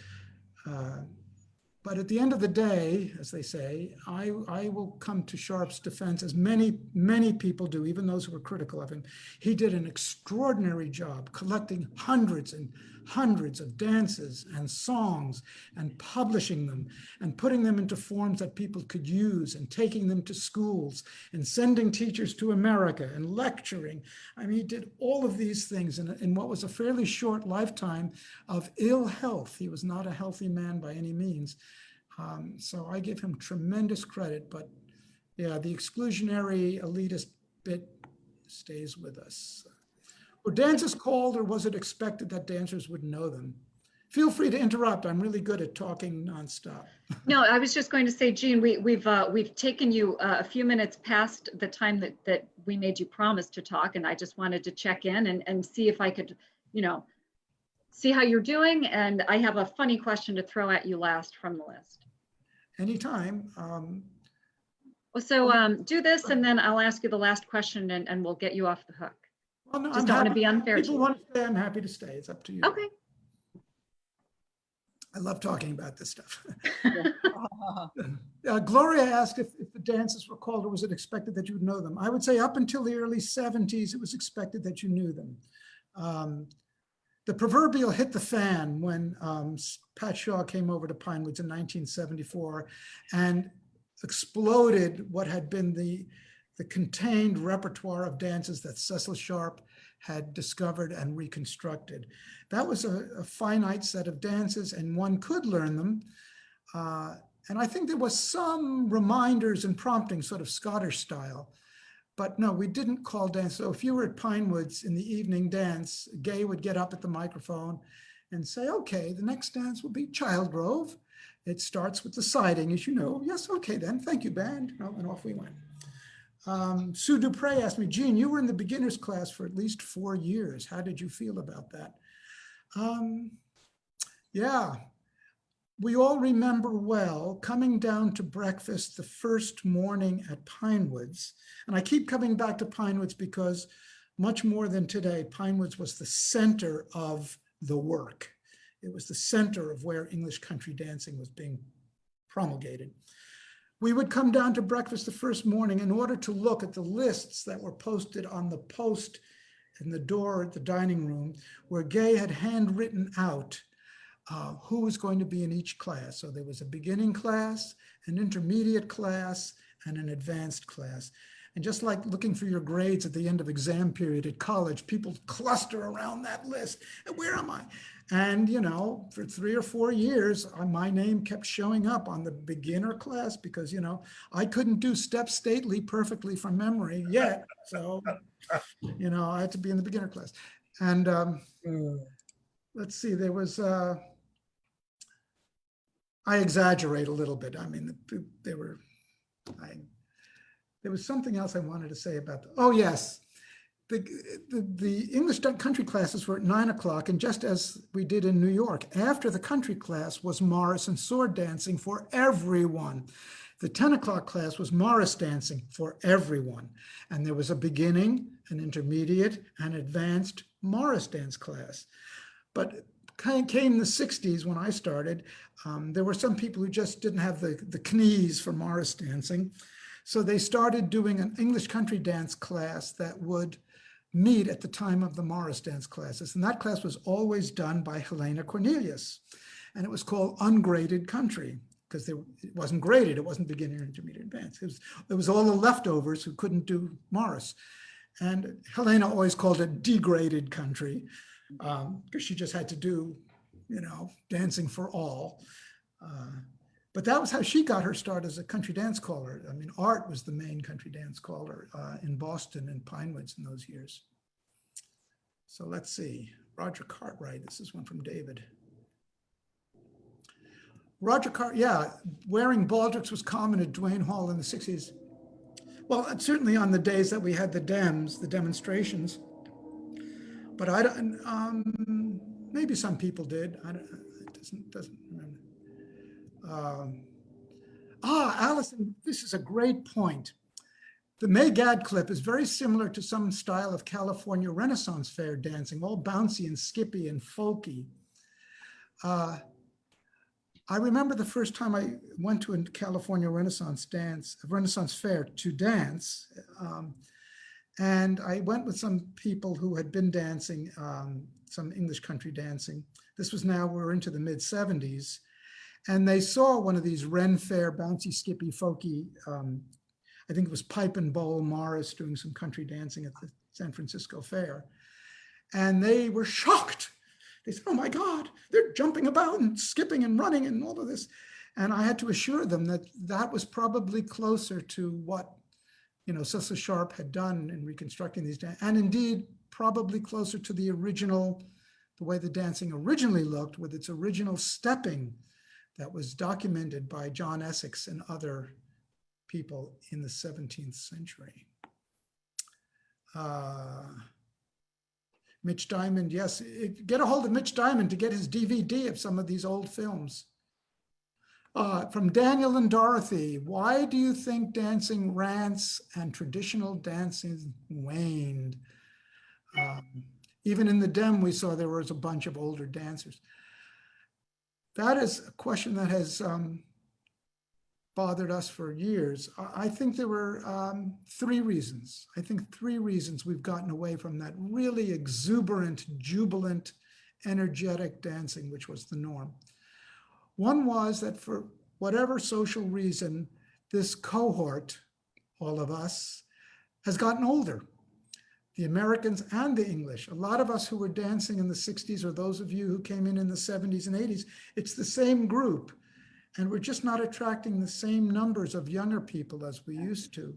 But at the end of the day, as they say, I will come to Sharpe's defense, as many people do, even those who are critical of him. He did an extraordinary job collecting hundreds and hundreds of dances and songs and publishing them and putting them into forms that people could use and taking them to schools and sending teachers to America and lecturing. I mean, he did all of these things in what was a fairly short lifetime of ill health. He was not a healthy man by any means. So I give him tremendous credit, but yeah, the exclusionary elitist bit stays with us. Were dances called, or was it expected that dancers would know them? Feel free to interrupt. I'm really good at talking nonstop. No, I was just going to say, Jean, we've taken you a few minutes past the time that we made you promise to talk, and I just wanted to check in and see if I could, see how you're doing. And I have a funny question to throw at you last from the list. Anytime. So do this, and then I'll ask you the last question, and we'll get you off the hook. Well, no, Just don't want to be unfair to people you. want to stay, I'm happy to stay. It's up to you. Okay. I love talking about this stuff. Gloria asked if the dances were called, or was it expected that you would know them? I would say up until the early 70s, it was expected that you knew them. The proverbial hit the fan when Pat Shaw came over to Pinewoods in 1974 and exploded what had been the contained repertoire of dances that Cecil Sharpe had discovered and reconstructed. That was a finite set of dances, and one could learn them. And I think there was some reminders and prompting, sort of Scottish style. But no, we didn't call dance. So if you were at Pinewoods in the evening dance, Gay would get up at the microphone and say, okay, the next dance will be Child Grove. It starts with the siding, as you know. Yes, okay then, thank you, band. And off we went. Sue Dupre asked me, Jean, you were in the beginners class for at least 4 years. How did you feel about that? Yeah, we all remember well coming down to breakfast the first morning at Pinewoods. And I keep coming back to Pinewoods because much more than today, Pinewoods was the center of the work. It was the center of where English country dancing was being promulgated. We would come down to breakfast the first morning in order to look at the lists that were posted on the post in the door at the dining room, where Gay had handwritten out who was going to be in each class. So there was a beginning class, an intermediate class, and an advanced class. And just like looking for your grades at the end of exam period at college, people cluster around that list. And where am I? And, you know, for 3 or 4 years, my name kept showing up on the beginner class because, you know, I couldn't do Step Stately perfectly from memory yet. So, you know, I had to be in the beginner class. And let's see, there was, I exaggerate a little bit. I mean, there was something else I wanted to say about oh yes, the English country classes were at 9 o'clock, and just as we did in New York, after the country class was Morris and sword dancing for everyone. The 10 o'clock class was Morris dancing for everyone, and there was a beginning, an intermediate, and advanced Morris dance class. But came the 60s when I started, there were some people who just didn't have the knees for Morris dancing. So they started doing an English country dance class that would meet at the time of the Morris dance classes. And that class was always done by Helena Cornelius. And it was called Ungraded Country because it wasn't graded. It wasn't beginner, intermediate, advanced. It was all the leftovers who couldn't do Morris. And Helena always called it degraded country because she just had to do, you know, dancing for all. But that was how she got her start as a country dance caller. I mean, Art was the main country dance caller in Boston and Pinewoods in those years. So let's see, Roger Cartwright, this is one from David. Roger Cartwright, yeah, wearing baldricks was common at Duane Hall in the 60s. Well, certainly on the days that we had the demonstrations, but I don't, maybe some people did. I don't, it doesn't remember. Allison, this is a great point. The May Gad clip is very similar to some style of California Renaissance Fair dancing, all bouncy and skippy and folky. I remember the first time I went to a California Renaissance Fair to dance, and I went with some people who had been dancing, some English country dancing. This was now, we're into the mid 70s. And they saw one of these Ren Fair, bouncy, skippy, folky, I think it was Pipe and Bowl Morris doing some country dancing at the San Francisco Fair. And they were shocked. They said, oh my God, they're jumping about and skipping and running and all of this. And I had to assure them that that was probably closer to what, you know, Cecil Sharpe had done in reconstructing these dances, and indeed probably closer to the original, the way the dancing originally looked with its original stepping that was documented by John Essex and other people in the 17th century. Mitch Diamond, yes, get a hold of Mitch Diamond to get his DVD of some of these old films. From Daniel and Dorothy, why do you think dancing rants and traditional dancing waned? Even in the Dem, we saw there was a bunch of older dancers. That is a question that has bothered us for years. I think there were 3 reasons. I think 3 reasons we've gotten away from that really exuberant, jubilant, energetic dancing, which was the norm. One was that for whatever social reason, this cohort, all of us, has gotten older. The Americans and the English. A lot of us who were dancing in the 60s, or those of you who came in the 70s and 80s, it's the same group. And we're just not attracting the same numbers of younger people as we used to.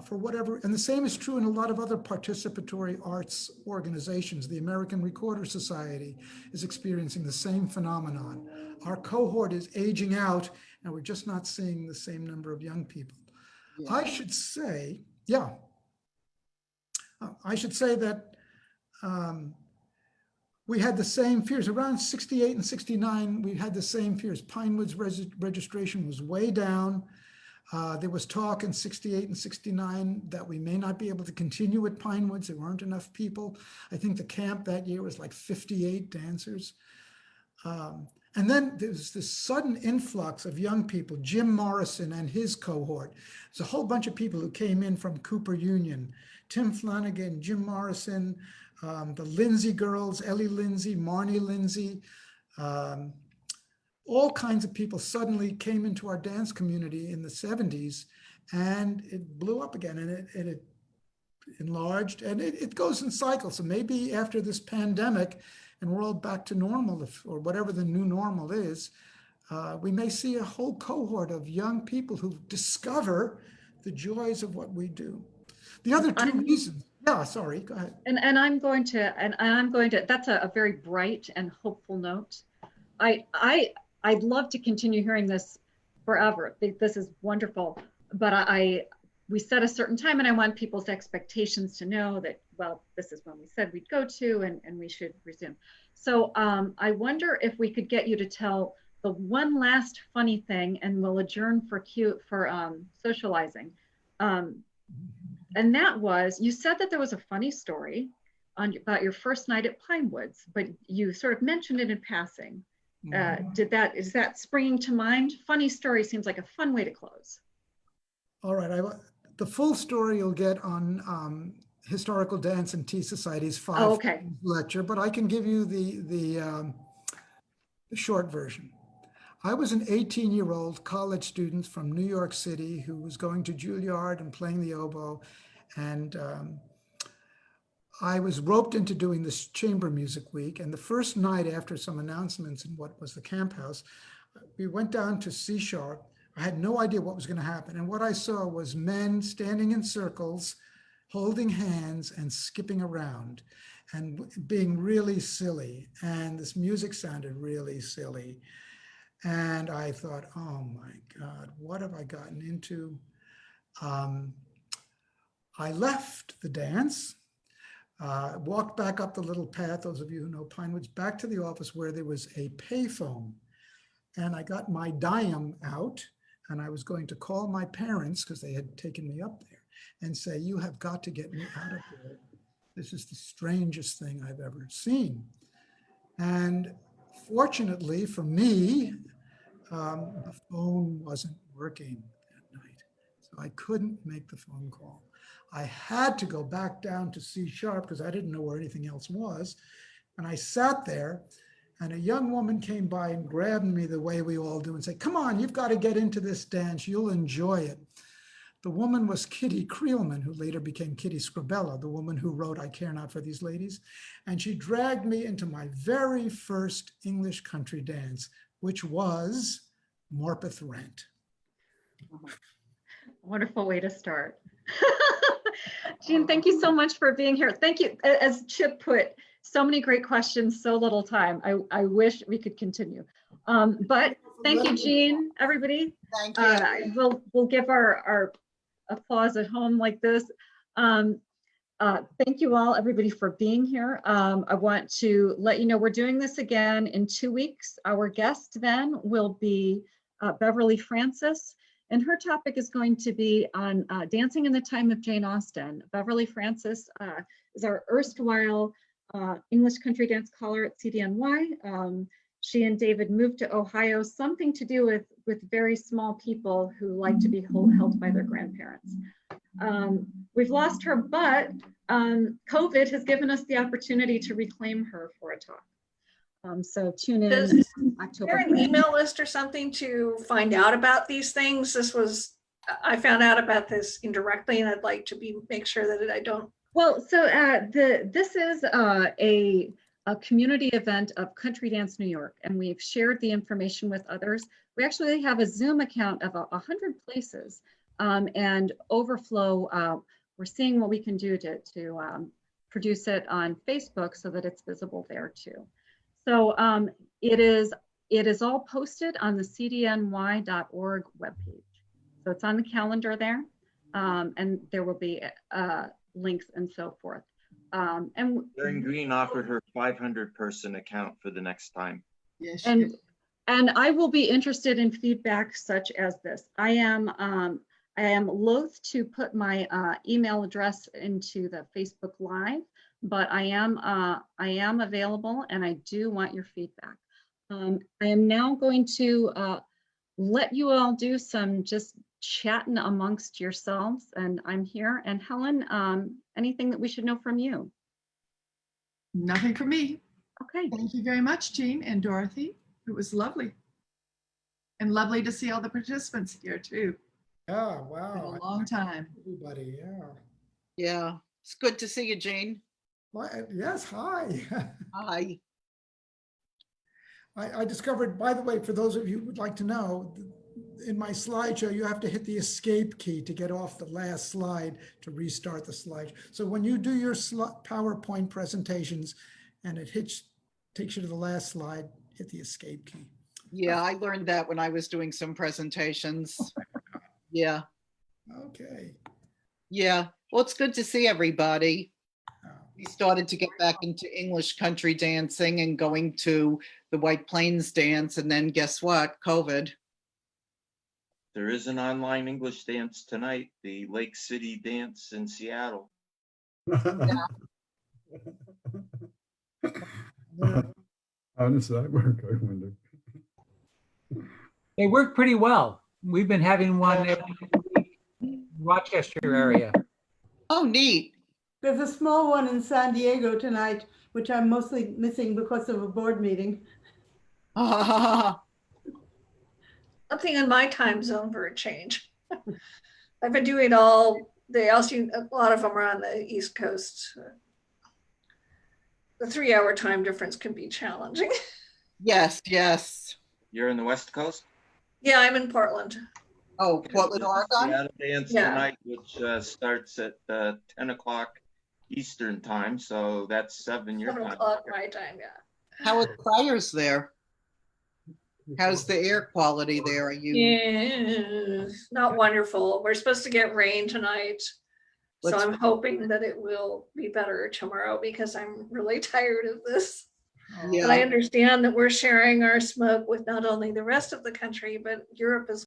for whatever, and the same is true in a lot of other participatory arts organizations. The American Recorder Society is experiencing the same phenomenon. Our cohort is aging out, and we're just not seeing the same number of young people. Yeah. I should say, yeah, I should say that we had the same fears. Around 68 and 69, we had the same fears. Pinewood's registration was way down. There was talk in 68 and 69 that we may not be able to continue at Pinewoods. There weren't enough people. I think the camp that year was like 58 dancers. And then there's this sudden influx of young people, Jim Morrison and his cohort. There's a whole bunch of people who came in from Cooper Union, Tim Flanagan, Jim Morrison, the Lindsay girls, Ellie Lindsay, Marnie Lindsay, all kinds of people suddenly came into our dance community in the 70s, and it blew up again, and it enlarged, and it goes in cycles. So maybe after this pandemic and we're all back to normal, or whatever the new normal is, we may see a whole cohort of young people who discover the joys of what we do. The other two reasons, yeah, sorry, go ahead. And I'm going to, that's a very bright and hopeful note. I'd love to continue hearing this forever. This is wonderful, but we set a certain time, and I want people's expectations to know that, well, this is when we said we'd go to, and we should resume. So I wonder if we could get you to tell the one last funny thing, and we'll adjourn for socializing. And that was, you said that there was a funny story about your first night at Pinewoods, but you sort of mentioned it in passing. Is that springing to mind? Funny story seems like a fun way to close. All right, the full story you'll get on Historical Dance and Tea Society's 5 lecture, but I can give you the short version. I was an 18-year-old college student from New York City who was going to Juilliard and playing the oboe, and I was roped into doing this chamber music week. And the first night, after some announcements in what was the camp house, we went down to C Sharpe. I had no idea what was going to happen. And what I saw was men standing in circles, holding hands and skipping around and being really silly. And this music sounded really silly. And I thought, oh my God, what have I gotten into? I left the dance. Walked back up the little path, those of you who know Pinewoods, back to the office where there was a payphone. And I got my dime out, and I was going to call my parents, because they had taken me up there, and say, you have got to get me out of here. This is the strangest thing I've ever seen. And fortunately for me, the phone wasn't working that night. So I couldn't make the phone call. I had to go back down to C Sharpe because I didn't know where anything else was. And I sat there, and a young woman came by and grabbed me the way we all do and said, come on, you've got to get into this dance. You'll enjoy it. The woman was Kitty Creelman, who later became Kitty Scribella, the woman who wrote I Care Not for These Ladies. And she dragged me into my very first English country dance, which was Morpeth Rent. Wonderful way to start. Jean, thank you so much for being here. Thank you. As Chip put, so many great questions, so little time. I wish we could continue. But thank you, Jean, everybody. Thank you. We'll give our applause at home like this. Thank you all, everybody, for being here. I want to let you know we're doing this again in 2 weeks. Our guest then will be Beverly Francis, and her topic is going to be on dancing in the time of Jane Austen. Beverly Francis is our erstwhile English country dance caller at CDNY. She and David moved to Ohio, something to do with very small people who like to be held by their grandparents. We've lost her, but COVID has given us the opportunity to reclaim her for a talk. So tune in October. Is there an email list or something to find out about these things? I found out about this indirectly, and I'd like to make sure that I don't. Well, so this is a community event of Country Dance New York, and we've shared the information with others. We actually have a Zoom account of 100 places And Overflow, we're seeing what we can do to produce it on Facebook so that it's visible there too. So it is all posted on the cdny.org webpage. So it's on the calendar there, and there will be links and so forth. And Karen Green offered her 500-person account for the next time. Yes. and I will be interested in feedback such as this. I am loath to put my email address into the Facebook Live, but I am available, and I do want your feedback. I am now going to let you all do some just chatting amongst yourselves, and I'm here. And Helen, anything that we should know from you? Nothing for me. Okay. Thank you very much, Jean and Dorothy. It was lovely. And lovely to see all the participants here too. Yeah, Been wow. a long time. Everybody, yeah. Yeah, it's good to see you, Jean. Yes, hi. Hi. I discovered, by the way, for those of you who would like to know, in my slideshow, you have to hit the escape key to get off the last slide to restart the slide. So when you do your PowerPoint presentations and it takes you to the last slide, hit the escape key. Yeah, I learned that when I was doing some presentations. Yeah. Okay. Yeah. Well, it's good to see everybody. We started to get back into English country dancing and going to the White Plains dance. And then guess what? COVID. There is an online English dance tonight, the Lake City Dance in Seattle. How does that work, I wonder? They work pretty well. We've been having one every week in Rochester area. Oh, neat. There's a small one in San Diego tonight, which I'm mostly missing because of a board meeting. Something in my time zone for a change. I've been doing all the also a lot of them are on the East Coast. The 3-hour time difference can be challenging. Yes, yes. You're in the West Coast? Yeah, I'm in Portland. Oh, Portland, Oregon? Seattle dance tonight, which starts at 10 o'clock Eastern time. So that's 7 your 7 time. o'clock my time, yeah. How are the fires there? How's the air quality there? Are you? Yeah, not wonderful. We're supposed to get rain tonight. So Let's- I'm hoping that it will be better tomorrow because I'm really tired of this. Yeah. But I understand that we're sharing our smoke with not only the rest of the country, but Europe as